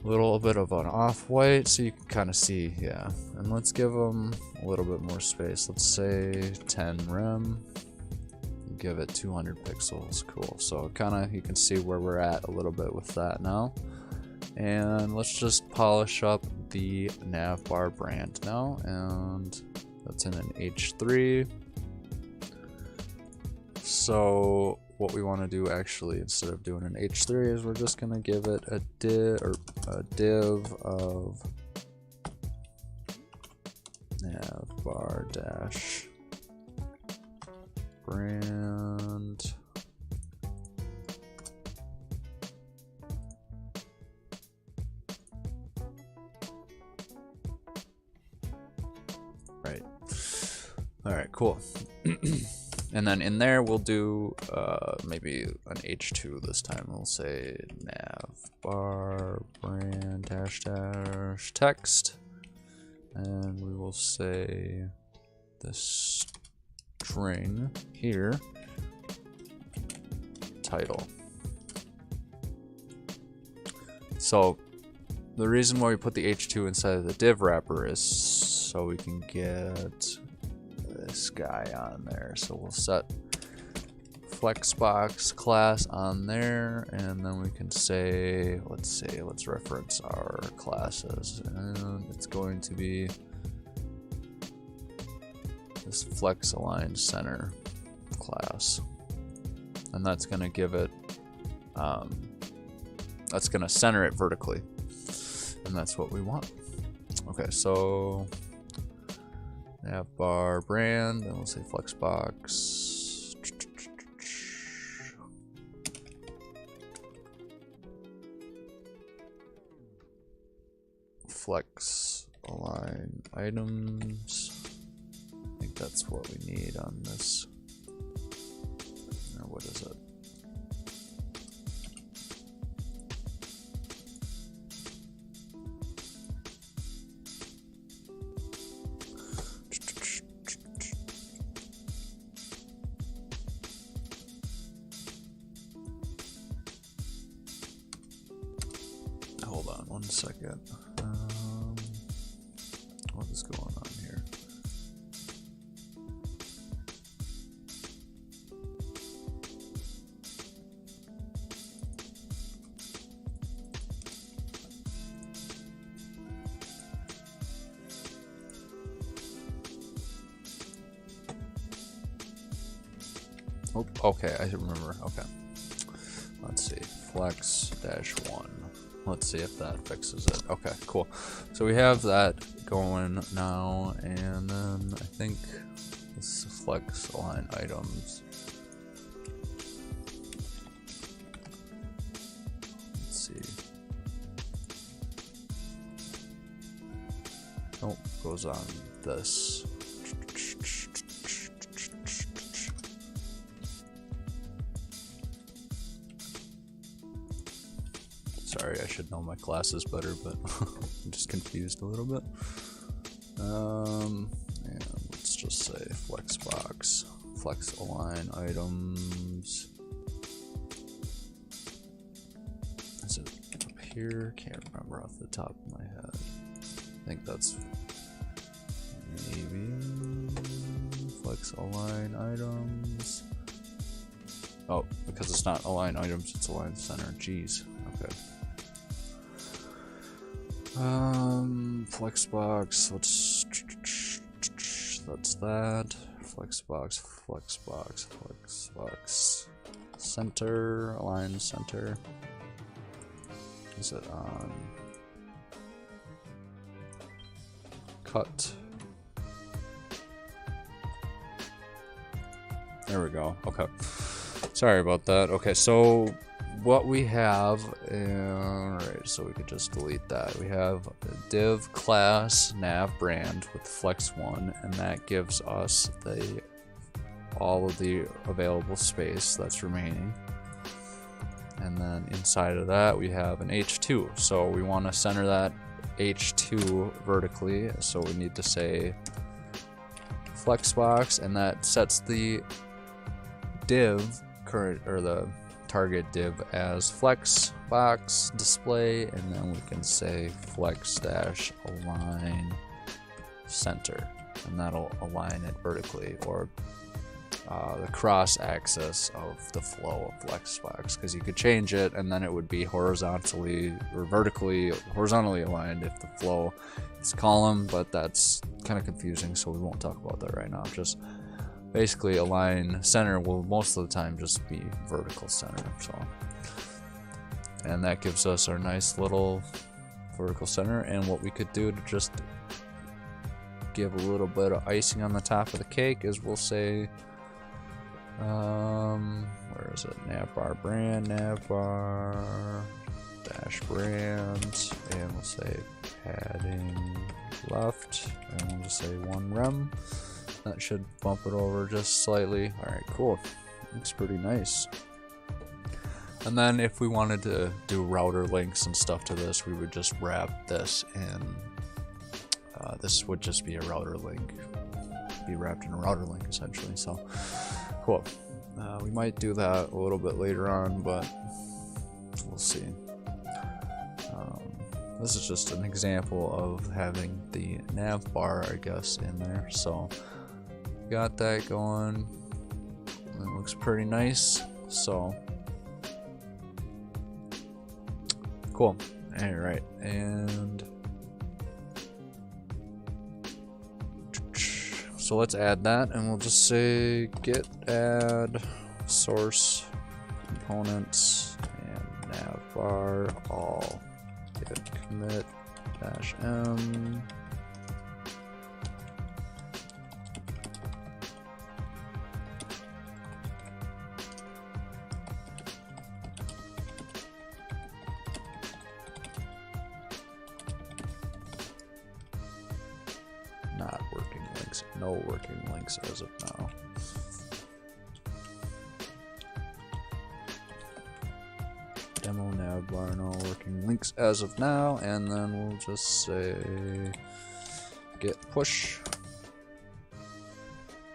a little bit of an off-white so you can kind of see, yeah. And let's give them a little bit more space. Let's say 10 rem. Give it 200 pixels. Cool. So kind of you can see where we're at a little bit with that now. And let's just polish up the Navbar-Brand now, and that's in an H3. So what we want to do actually, instead of doing an H3, is we're just going to give it a div of Navbar-Brand. Right. All right, cool. And then in there we'll do maybe an H2 this time. We'll say Navbar-Brand -- text, and we will say the string here title. So the reason why we put the H2 inside of the div wrapper is so we can get this guy on there. So we'll set Flexbox class on there, and then we can say, let's reference our classes, and it's going to be this flex align center class, and that's going to give it that's going to center it vertically, and that's what we want. Okay, so Navbar-Brand, and we'll say Flexbox flex align items. I think that's what we need on this. Or what is it? Hold on 1 second. What is going on here? Oh, okay, I remember. Okay. Let's see. Flex-1. Let's see if that fixes it. Okay, cool. So we have that going now, and then I think this flex align items. Let's see. Oh, goes on this. Sorry, I should know my classes better, but I'm just confused a little bit. And let's just say Flexbox, flex align items. Is it up here? Can't remember off the top of my head. I think that's maybe flex align items. Oh, because it's not align items, it's align center. Jeez. Okay. Flexbox, that's that. Flexbox, center, align center. Is it on cut? There we go. Okay. Sorry about that. Okay, so what we have, alright, so we could just delete that. We have a div class Navbar-Brand with flex1, and that gives us all of the available space that's remaining. And then inside of that we have an h2, so we want to center that h2 vertically, so we need to say Flexbox, and that sets the div current, or the target div, as Flexbox display, and then we can say flex-align center, and that'll align it vertically, or the cross axis of the flow of Flexbox, because you could change it and then it would be horizontally or horizontally aligned if the flow is column, but that's kind of confusing, so we won't talk about that right now. Just basically align center will most of the time just be vertical center. So, and that gives us our nice little vertical center. And what we could do to just give a little bit of icing on the top of the cake is we'll say where is it? Navbar-Brand, Navbar-Brand, and we'll say padding left, and we'll just say 1 rem. That should bump it over just slightly. Alright, cool. Looks pretty nice. And then if we wanted to do router links and stuff to this, we would just wrap this in. This would just be a router link. Be wrapped in a router link essentially. So cool. We might do that a little bit later on, but we'll see. This is just an example of having the nav bar, I guess, in there. So got that going. It looks pretty nice. So cool. All right, and so let's add that, and we'll just say git add source components and navbar all git commit -m. Not working links. No working links as of now. Demo navbar, no working links as of now, and then we'll just say git push.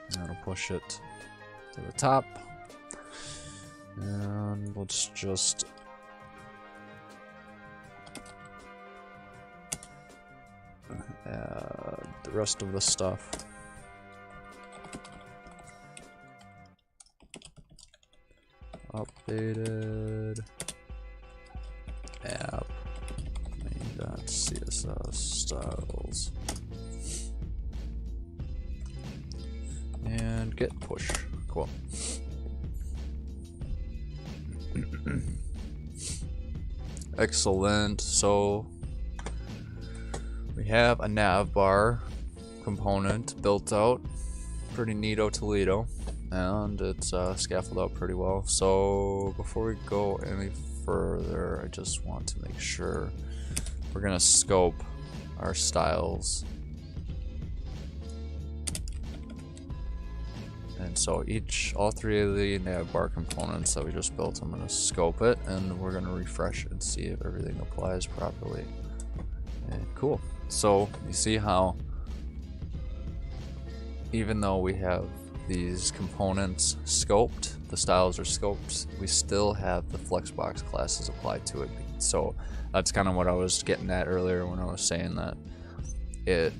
And that'll push it to the top. And let's just add the rest of the stuff. Updated app main.css styles and git push. Cool. Excellent. So we have a navbar component built out, pretty neato Toledo, and it's scaffolded out pretty well. So before we go any further, I just want to make sure we're gonna scope our styles. And so all three of the navbar components that we just built, I'm gonna scope it, and we're gonna refresh it and see if everything applies properly. And cool. So you see how even though we have these components scoped, the styles are scoped, we still have the Flexbox classes applied to it. So that's kind of what I was getting at earlier when I was saying that it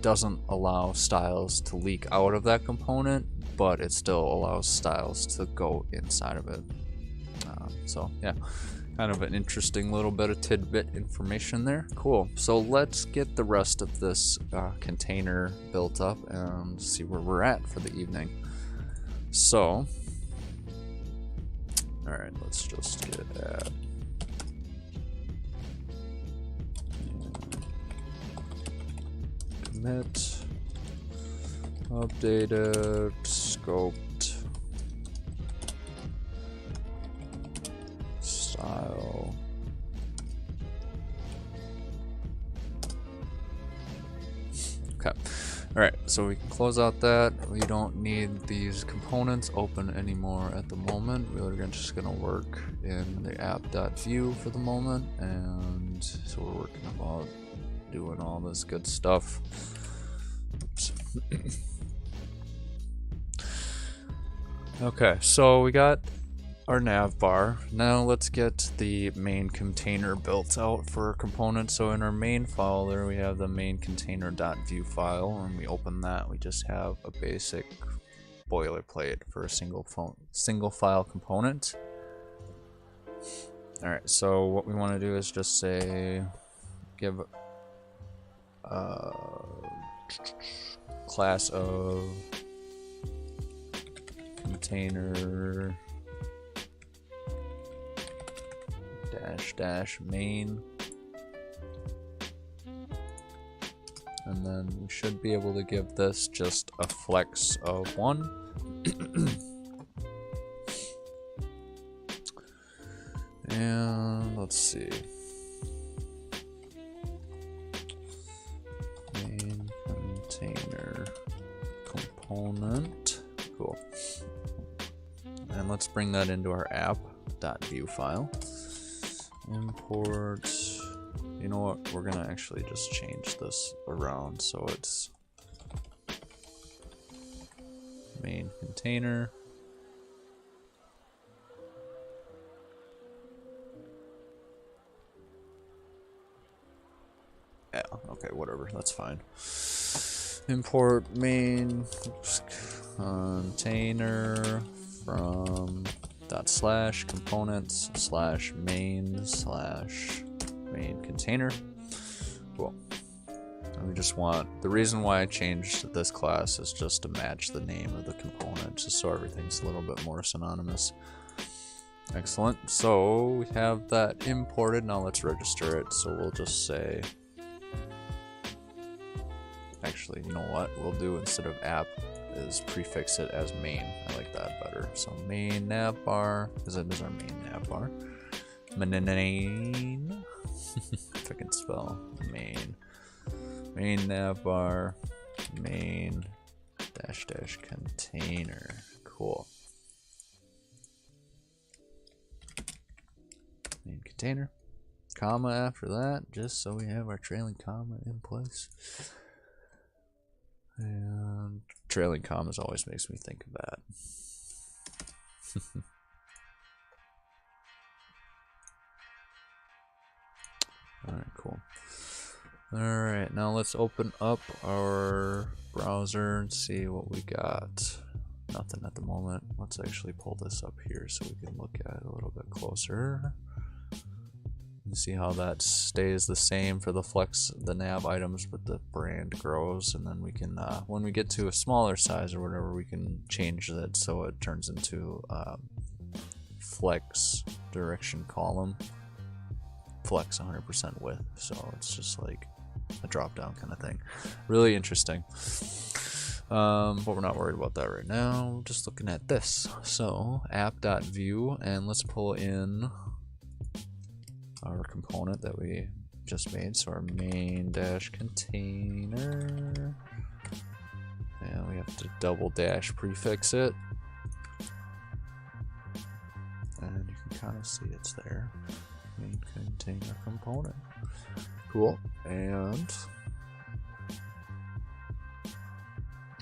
doesn't allow styles to leak out of that component, but it still allows styles to go inside of it. So yeah, kind of an interesting little bit of tidbit information there. Cool. So let's get the rest of this container built up and see where we're at for the evening. So, all right, let's just get add. Commit, updated, scoped, file. Okay. Alright, so we can close out that. We don't need these components open anymore at the moment. We're just going to work in the app.vue for the moment. And so we're working about doing all this good stuff. Oops. Okay, so we got our nav bar. Now let's get the main container built out for our component. So in our main file there we have the main container.vue file, and we open that. We just have a basic boilerplate for a single file component. Alright, so what we want to do is just say give a class of container dash main, and then we should be able to give this just a flex of 1. And let's see, main container component, cool. And let's bring that into our app.vue file. Import, you know what, we're gonna actually just change this around so it's main container. Yeah, okay, whatever, that's fine. Import main container from / components / main container. Cool. And we just want, the reason why I changed this class is just to match the name of the component, just so everything's a little bit more synonymous. Excellent. So we have that imported. Now let's register it. So we'll just say, actually, you know what we'll do instead of app is prefix it as main. I like that better. So main navbar, because it is our main navbar. Main. If I can spell main. Main navbar, main -- container. Cool. Main container. Comma after that, just so we have our trailing comma in place. And trailing commas always makes me think of that. Alright, cool. Alright, now let's open up our browser and see what we got. Nothing at the moment. Let's actually pull this up here so we can look at it a little bit closer. And see how that stays the same for the nav items, but the brand grows, and then we can, when we get to a smaller size or whatever, we can change it so it turns into flex direction column, flex 100% width, so it's just like a drop down kind of thing. Really interesting. But we're not worried about that right now. We're just looking at this. So app.vue, and let's pull in our component that we just made. So our main -container, and we have to -- prefix it, and you can kind of see it's there. Main container component. Cool. And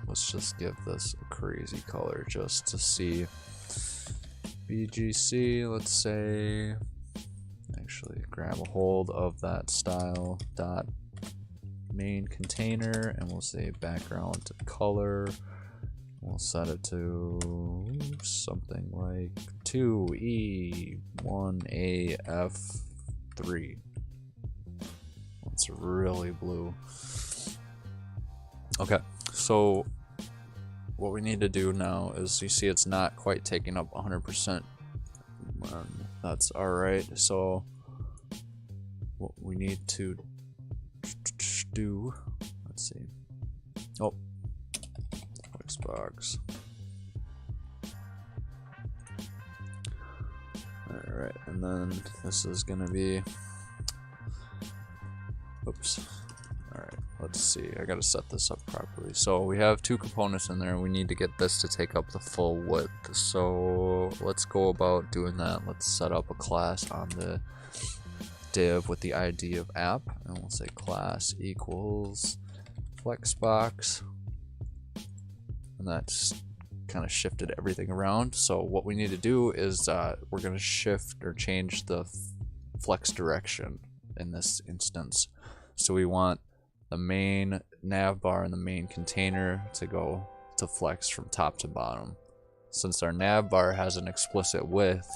let's just give this a crazy color just to see. BGC, let's say, actually grab a hold of that style dot main container, and we'll say background color. We'll set it to something like 2E1AF3. It's really blue. Okay, so what we need to do now is, you see it's not quite taking up 100%. That's alright. So what we need to do, let's see. Oh, Flexbox. Alright, and then this is gonna be, oops. Alright, let's see, I gotta set this up properly. So we have two components in there, and we need to get this to take up the full width. So let's go about doing that. Let's set up a class on the div with the ID of app, and we'll say class equals Flexbox, and that's kind of shifted everything around. So what we need to do is we're going to shift or change the flex direction in this instance. So we want the main navbar and the main container to go to flex from top to bottom. Since our navbar has an explicit width,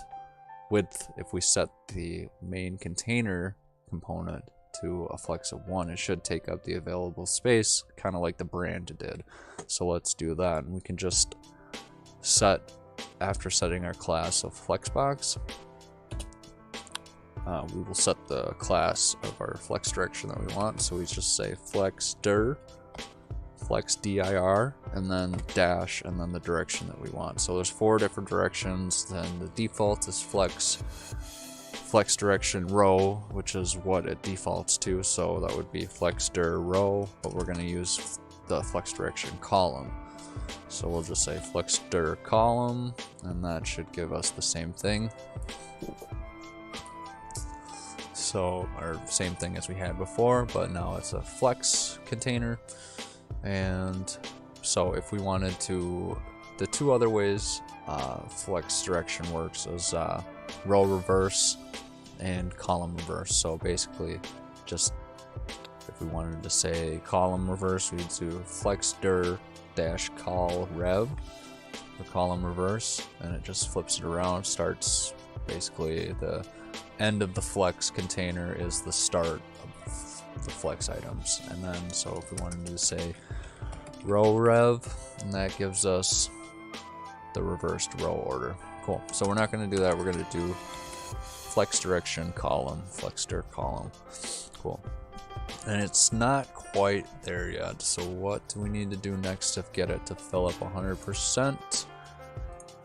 if we set the main container component to a flex of 1, it should take up the available space, kind of like the brand did. So let's do that, and we can just set, after setting our class of Flexbox, we will set the class of our flex direction that we want. So we just say flexdir, flexdir, and then dash, and then the direction that we want. So there's 4 different directions. Then the default is flex direction row, which is what it defaults to. So that would be flexdir row, but we're going to use the flex direction column. So we'll just say flexdir column, and that should give us the same thing. So our same thing as we had before, but now it's a flex container. And so if we wanted to, the 2 other ways flex direction works is row reverse and column reverse. So basically, just if we wanted to say column reverse, we'd do flexdir dash col rev, or column reverse, and it just flips it around. Starts basically the end of the flex container is the start of the flex items. And then so if we wanted to say row rev, and that gives us the reversed row order. Cool. So we're not going to do that. We're going to do flex direction column, flexdir column. Cool. And it's not quite there yet. So what do we need to do next to get it to fill up 100%?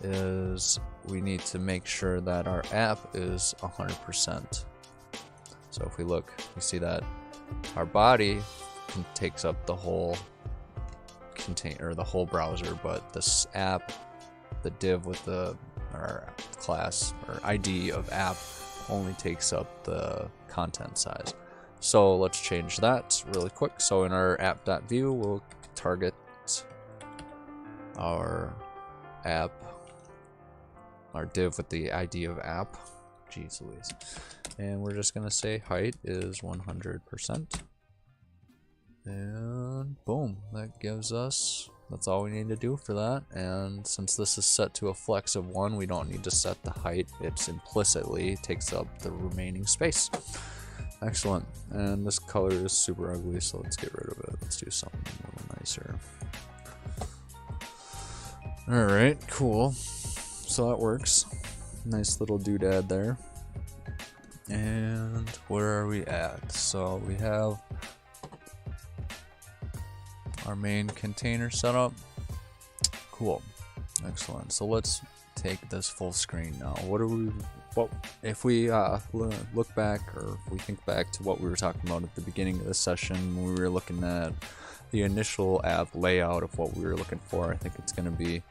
Is we need to make sure that our app is 100%. So if we look, we see that our body takes up the whole container, the whole browser, but this app, the div with our class or ID of app, only takes up the content size. So let's change that really quick. So in our app.vue, we'll target our app, our div with the ID of app. Jeez Louise. And we're just going to say height is 100%. And boom, that gives us, that's all we need to do for that. And since this is set to a flex of 1, we don't need to set the height. It's implicitly takes up the remaining space. Excellent. And this color is super ugly, so let's get rid of it. Let's do something a little nicer. Alright, cool. So that works. Nice little doodad there. And where are we at? So we have our main container set up. Cool. Excellent. So let's take this full screen now. What if we look back, or if we think back to what we were talking about at the beginning of the session when we were looking at the initial app layout of what we were looking for? I think it's going to be,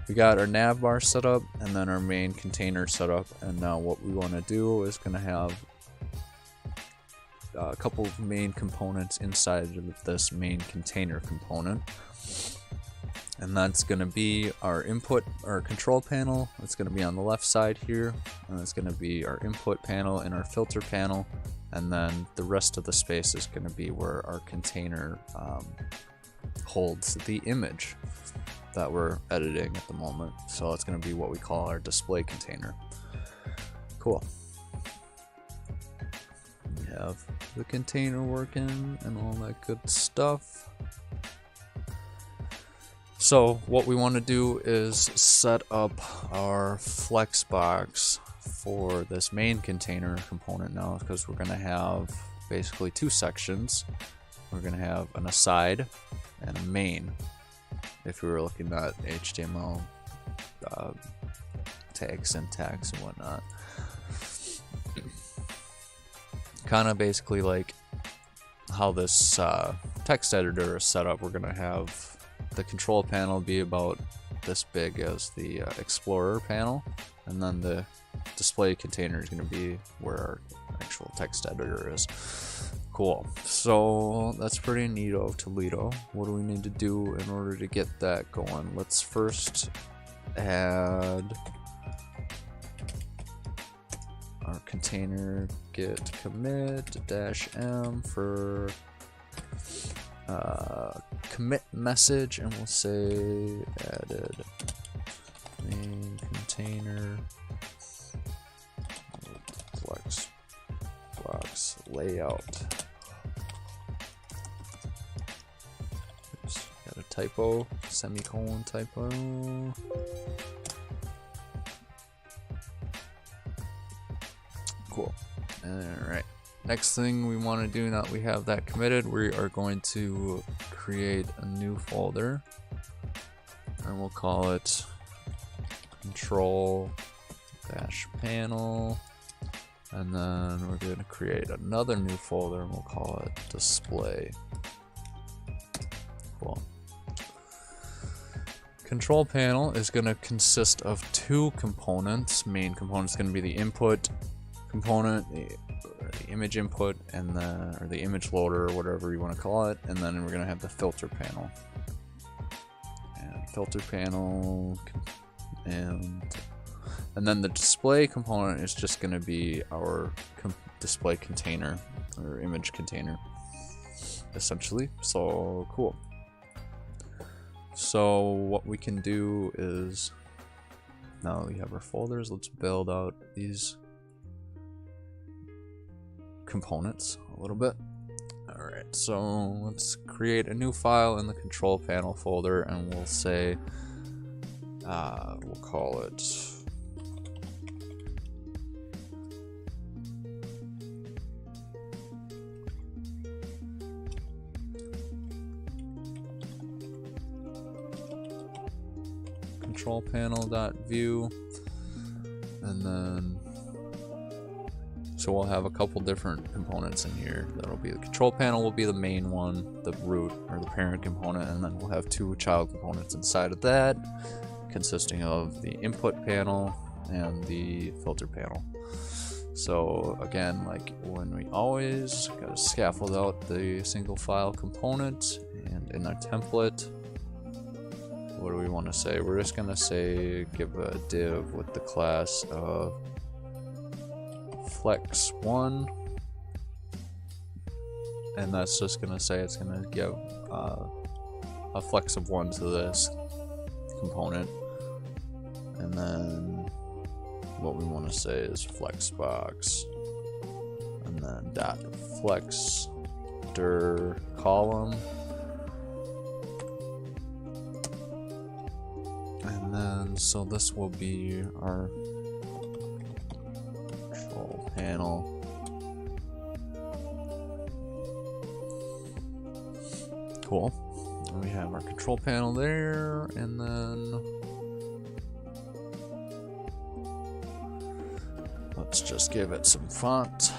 we got our navbar set up and then our main container set up, and now what we want to do is going to have a couple of main components inside of this main container component. And that's going to be our input, our control panel. It's going to be on the left side here, and it's going to be our input panel and our filter panel, and then the rest of the space is going to be where our container holds the image that we're editing at the moment. So it's going to be what we call our display container. Cool. We have the container working and all that good stuff. So what we want to do is set up our Flexbox for this main container component now, because we're going to have basically 2 sections. We're going to have an aside and a main. If we were looking at HTML tag syntax and whatnot. Kind of basically like how this text editor is set up. We're gonna have the control panel be about this big as the Explorer panel, and then the display container is gonna be where our actual text editor is. Cool. So that's pretty neato Toledo. What do we need to do in order to get that going? Let's first add our container git commit -m for commit message, and we'll say added main container Flexbox layout. Oops, got a typo, semicolon typo. Cool. Alright. Next thing we want to do, now that we have that committed, we are going to create a new folder, and we'll call it control-panel, and then we're going to create another new folder and we'll call it display. Cool. Control panel is going to consist of two components. Main component is going to be the input component, the image input, and the image loader, or whatever you want to call it, and then we're going to have the filter panel. And filter panel, and then the display component is just going to be our display container, or image container, essentially. So cool. So what we can do is, now that we have our folders, let's build out these components a little bit. Alright, so let's create a new file in the control panel folder, and we'll say, we'll call it control panel.view, and then so we'll have a couple different components in here. That'll be the control panel will be the main one, the root or the parent component, and then we'll have two child components inside of that, consisting of the input panel and the filter panel. So again, like when we always gotta scaffold out the single file component, and in our template, what do we want to say? We're just gonna say give a div with the class of flex1, and that's just gonna say it's gonna give a flex of 1 to this component, and then what we want to say is flexbox, and then dot flex dir column, and then so this will be our control panel. Cool. And we have our control panel there, and then let's just give it some font.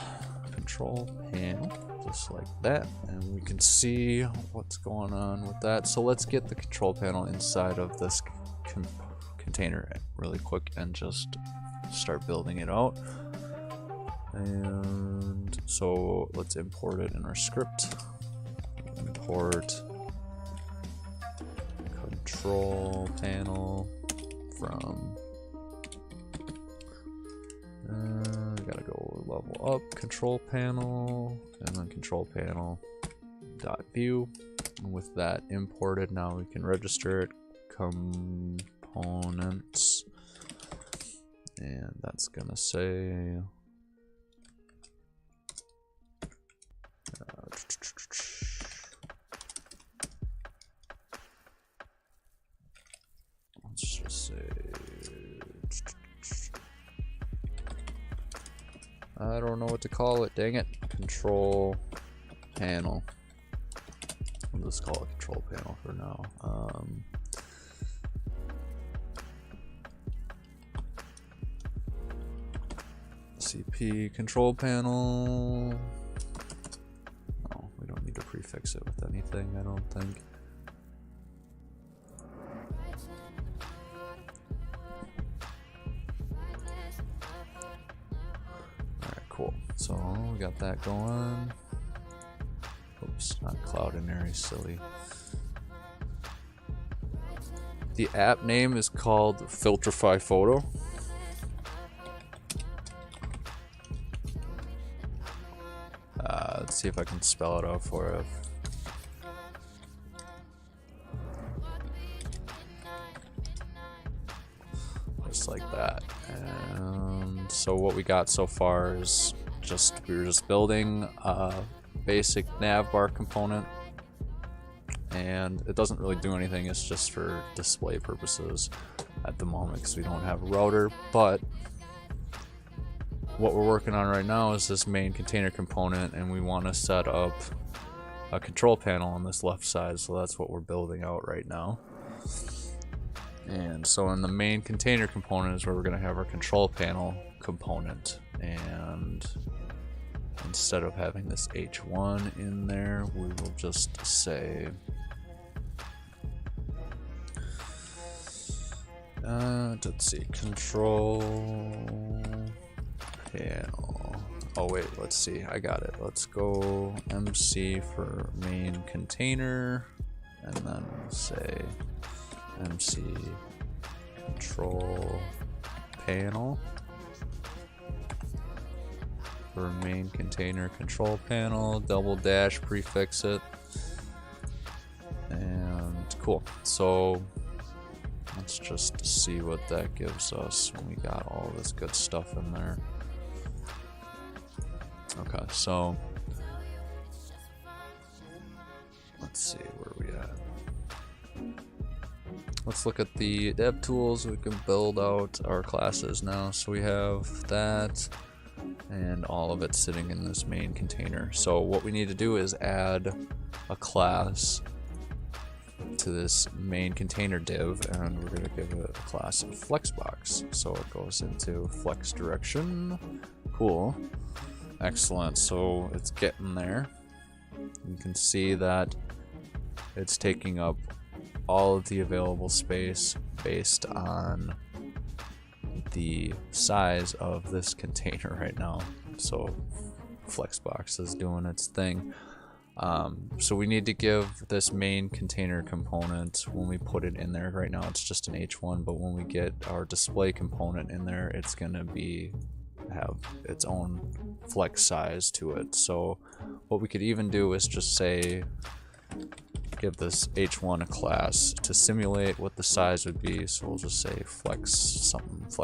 Control panel, just like that, and we can see what's going on with that. So let's get the control panel inside of this container really quick and just start building it out. And so let's import it in our script. Import control panel from, we gotta go level up control panel, and then control panel dot view. And with that imported, now we can register it components, and that's gonna say let's just say, I don't know what to call it, dang it. Control panel. We'll just call it control panel for now. CP control panel. No, we don't need to prefix it with anything, I don't think. Alright, cool. So we got that going. Oops, not Cloudinary, silly. The app name is called Filtrify Photo. Let's see if I can spell it out for you. Just like that. And so what we got so far is we were just building a basic navbar component, and it doesn't really do anything. It's just for display purposes at the moment because we don't have a router. But what we're working on right now is this main container component, and we want to set up a control panel on this left side, so that's what we're building out right now. And so in the main container component is where we're going to have our control panel component, and instead of having this h1 in there, we will just say let's see, control panel. Oh wait, let's see, I got it. Let's go MC for main container, and then we'll say MC control panel for main container control panel, double dash, prefix it, and cool. So let's just see what that gives us when we got all this good stuff in there. Okay, so let's see where we at. Let's look at the dev tools. We can build out our classes now. So we have that and all of it sitting in this main container. So what we need to do is add a class to this main container div, and we're going to give it a class of Flexbox. So it goes into flex direction. Cool. Excellent. So it's getting there. You can see that it's taking up all of the available space based on the size of this container right now. So Flexbox is doing its thing. So we need to give this main container component, when we put it in there, right now it's just an h1, but when we get our display component in there, it's going to have its own flex size to it. So what we could even do is just say, give this h1 a class to simulate what the size would be. So we'll just say flex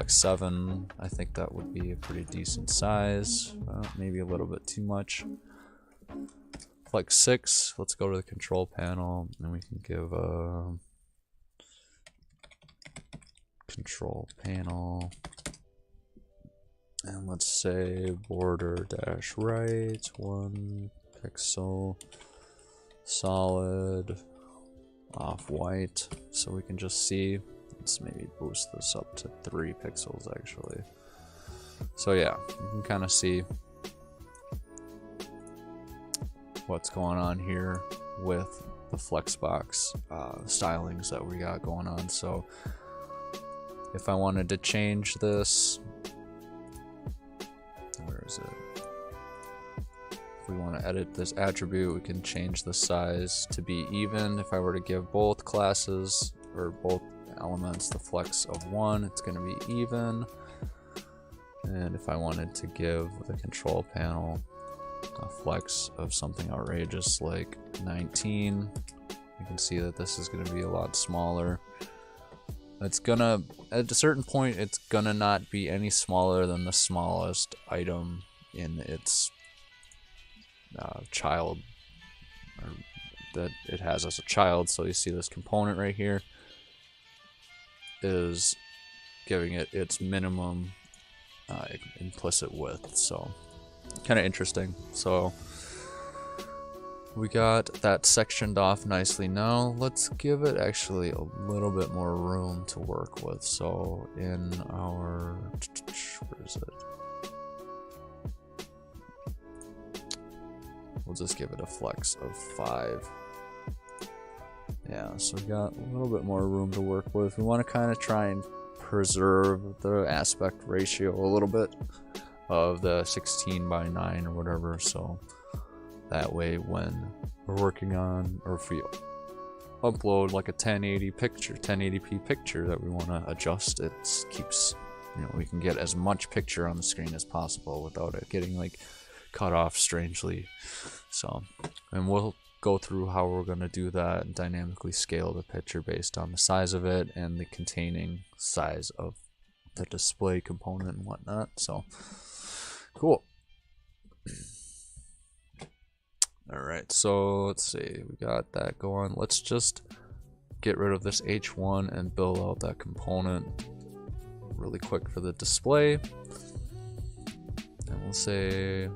7. I think that would be a pretty decent size, maybe a little bit too much. Flex 6, let's go to the control panel, and we can give a control panel, and let's say border dash right 1 pixel, solid, off white, so we can just see. Let's maybe boost this up to 3 pixels actually. So yeah, you can kind of see what's going on here with the Flexbox stylings that we got going on. So if I wanted to change this, where is it? If we want to edit this attribute, we can change the size to be even. If I were to give both classes or both elements the flex of 1, it's going to be even. And if I wanted to give the control panel a flex of something outrageous like 19, you can see that this is going to be a lot smaller. It's gonna, at a certain point, it's gonna not be any smaller than the smallest item in its child, or that it has as a child. So you see this component right here is giving it its minimum implicit width. So kind of interesting. So we got that sectioned off nicely. Now let's give it actually a little bit more room to work with. So in our, where is it? we'll just give it a flex of 5. Yeah, so we got a little bit more room to work with. We want to kind of try and preserve the aspect ratio a little bit of the 16:9 or whatever, so that way when we're working on, or if we upload like a 1080p picture that we want to adjust, it keeps, you know, we can get as much picture on the screen as possible without it getting like cut off strangely. So, and we'll go through how we're going to do that and dynamically scale the picture based on the size of it and the containing size of the display component and whatnot. So cool. Alright, so let's see, we got that going. Let's just get rid of this H1 and build out that component really quick for the display. And we'll say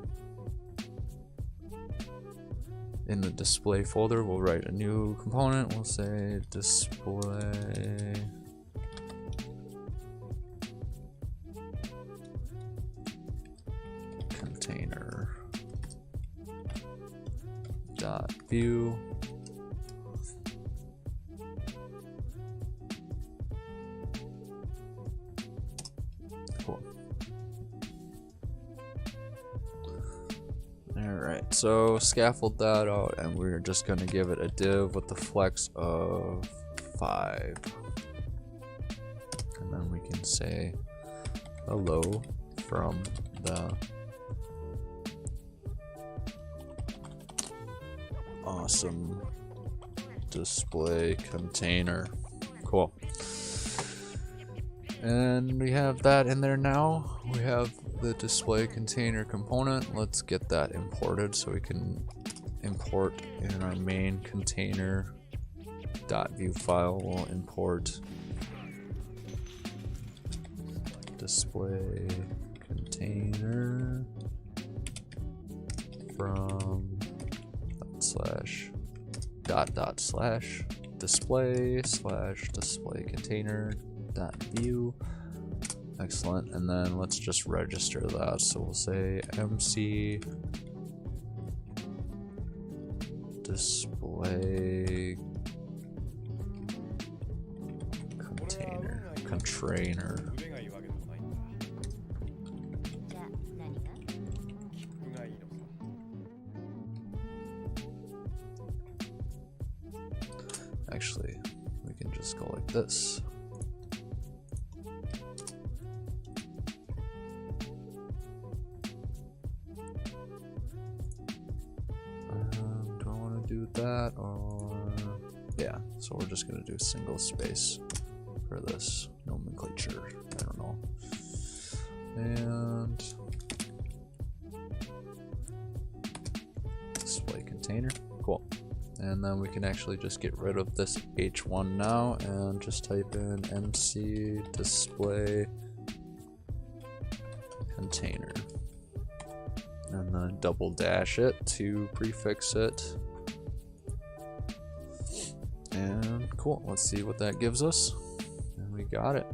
in the display folder, we'll write a new component. We'll say display container dot view. Cool. Alright, so scaffold that out, and we're just going to give it a div with the flex of 5. And then we can say hello from the awesome display container. Cool. And we have that in there now. We have the display container component. Let's get that imported so we can import in our main container .vue file. We'll import display container from /display container .vue. Excellent. And then let's just register that. So we'll say MC display container. Actually, we can just go like this. Do I want to do that, or yeah? So we're just gonna do a single space for this nomenclature. I don't know. And display container. Cool. And then we can actually just get rid of this H1 now and just type in MC display container. And then double dash it to prefix it. And cool, let's see what that gives us. And we got it.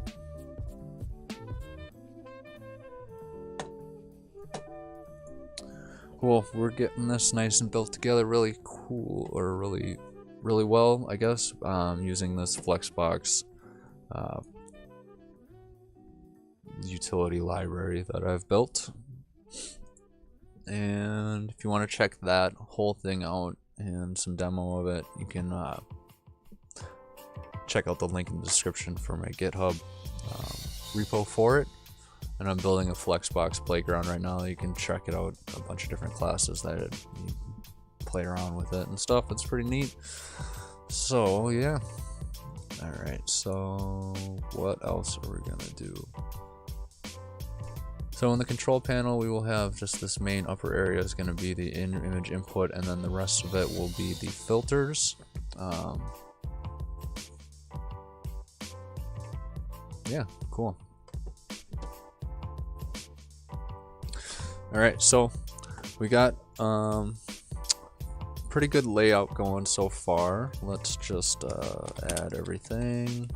Cool, we're getting this nice and built together really cool, or really well, I guess, using this Flexbox utility library that I've built. And if you want to check that whole thing out and some demo of it, you can check out the link in the description for my GitHub repo for it. And I'm building a Flexbox playground right now. You can check it out, a bunch of different classes that you play around with it and stuff. It's pretty neat. So yeah. Alright, so what else are we gonna do? So in the control panel, we will have just this main upper area is going to be the image input, and then the rest of it will be the filters. Yeah, cool. Alright, so we got pretty good layout going so far. Let's just add everything.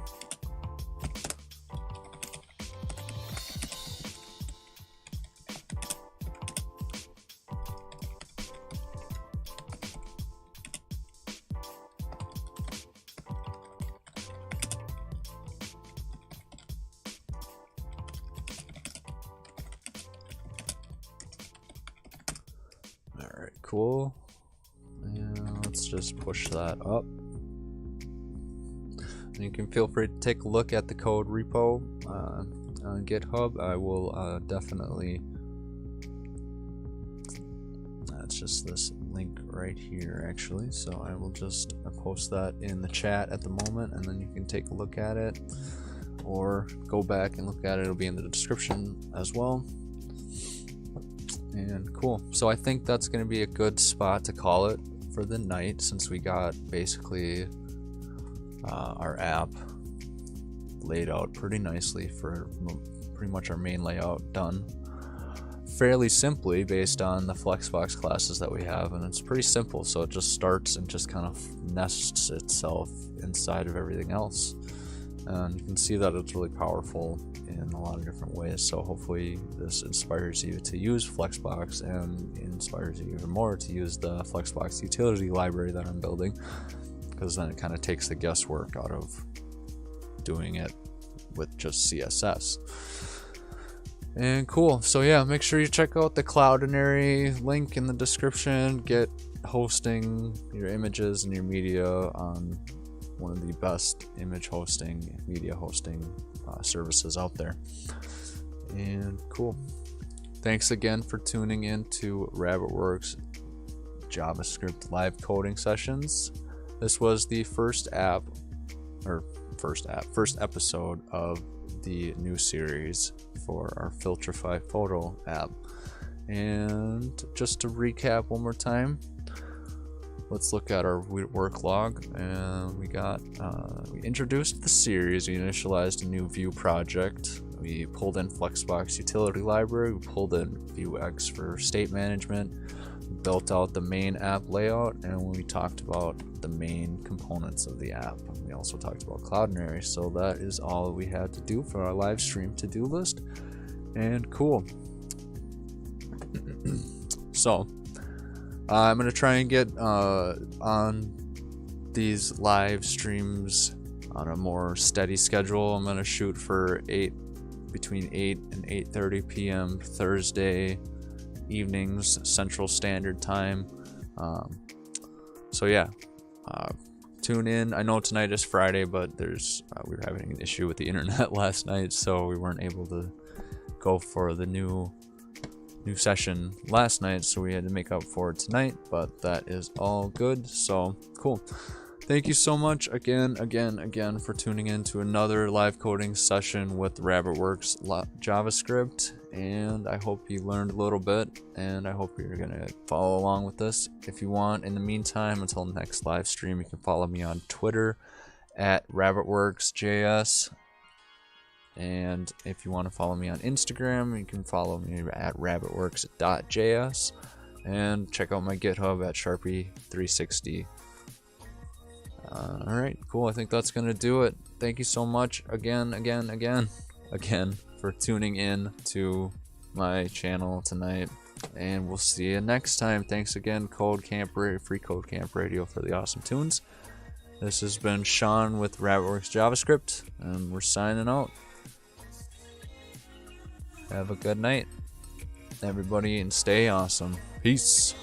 cool. And let's just push that up. And you can feel free to take a look at the code repo on GitHub. I will definitely. That's just this link right here, actually. So I will just post that in the chat at the moment, and then you can take a look at it, or go back and look at it. It'll be in the description as well. And cool. So I think that's going to be a good spot to call it for the night, since we got basically our app laid out pretty nicely for pretty much our main layout done fairly simply based on the Flexbox classes that we have, and it's pretty simple. So it just starts and just kind of nests itself inside of everything else, and you can see that it's really powerful in a lot of different ways. So hopefully this inspires you to use Flexbox and inspires you even more to use the Flexbox utility library that I'm building, because then it kind of takes the guesswork out of doing it with just CSS. And cool. So yeah, make sure you check out the Cloudinary link in the description. Get hosting your images and your media on one of the best image hosting, media hosting services out there. And cool. Thanks again for tuning in to RabbitWerks JavaScript live coding sessions. This was the first episode of the new series for our Filtrify photo app. And just to recap one more time, let's look at our work log. And we introduced the series. We initialized a new Vue project. We pulled in Flexbox utility library. We pulled in Vuex for state management. Built out the main app layout, and we talked about the main components of the app. We also talked about Cloudinary. So that is all we had to do for our live stream to-do list. And cool. So I'm gonna try and get on these live streams on a more steady schedule. I'm gonna shoot for between 8 and 8:30 p.m. Thursday evenings, Central Standard Time. So yeah, tune in. I know tonight is Friday, but we were having an issue with the internet last night, so we weren't able to go for the new session last night, so we had to make up for it tonight, but that is all good. So cool. Thank you so much again for tuning in to another live coding session with RabbitWerks JavaScript, and I hope you learned a little bit, and I hope you're gonna follow along with this if you want. In the meantime, until next live stream, you can follow me on Twitter at RabbitWerksJS, and if you want to follow me on Instagram, you can follow me at rabbitworks.js, and check out my GitHub at Sharpie360. Alright, cool. I think that's gonna do it. Thank you so much again for tuning in to my channel tonight, and we'll see you next time. Thanks again, Free Code Camp Radio, for the awesome tunes. This has been Sean with RabbitWerks JavaScript, and we're signing out. Have a good night, everybody, and stay awesome. Peace.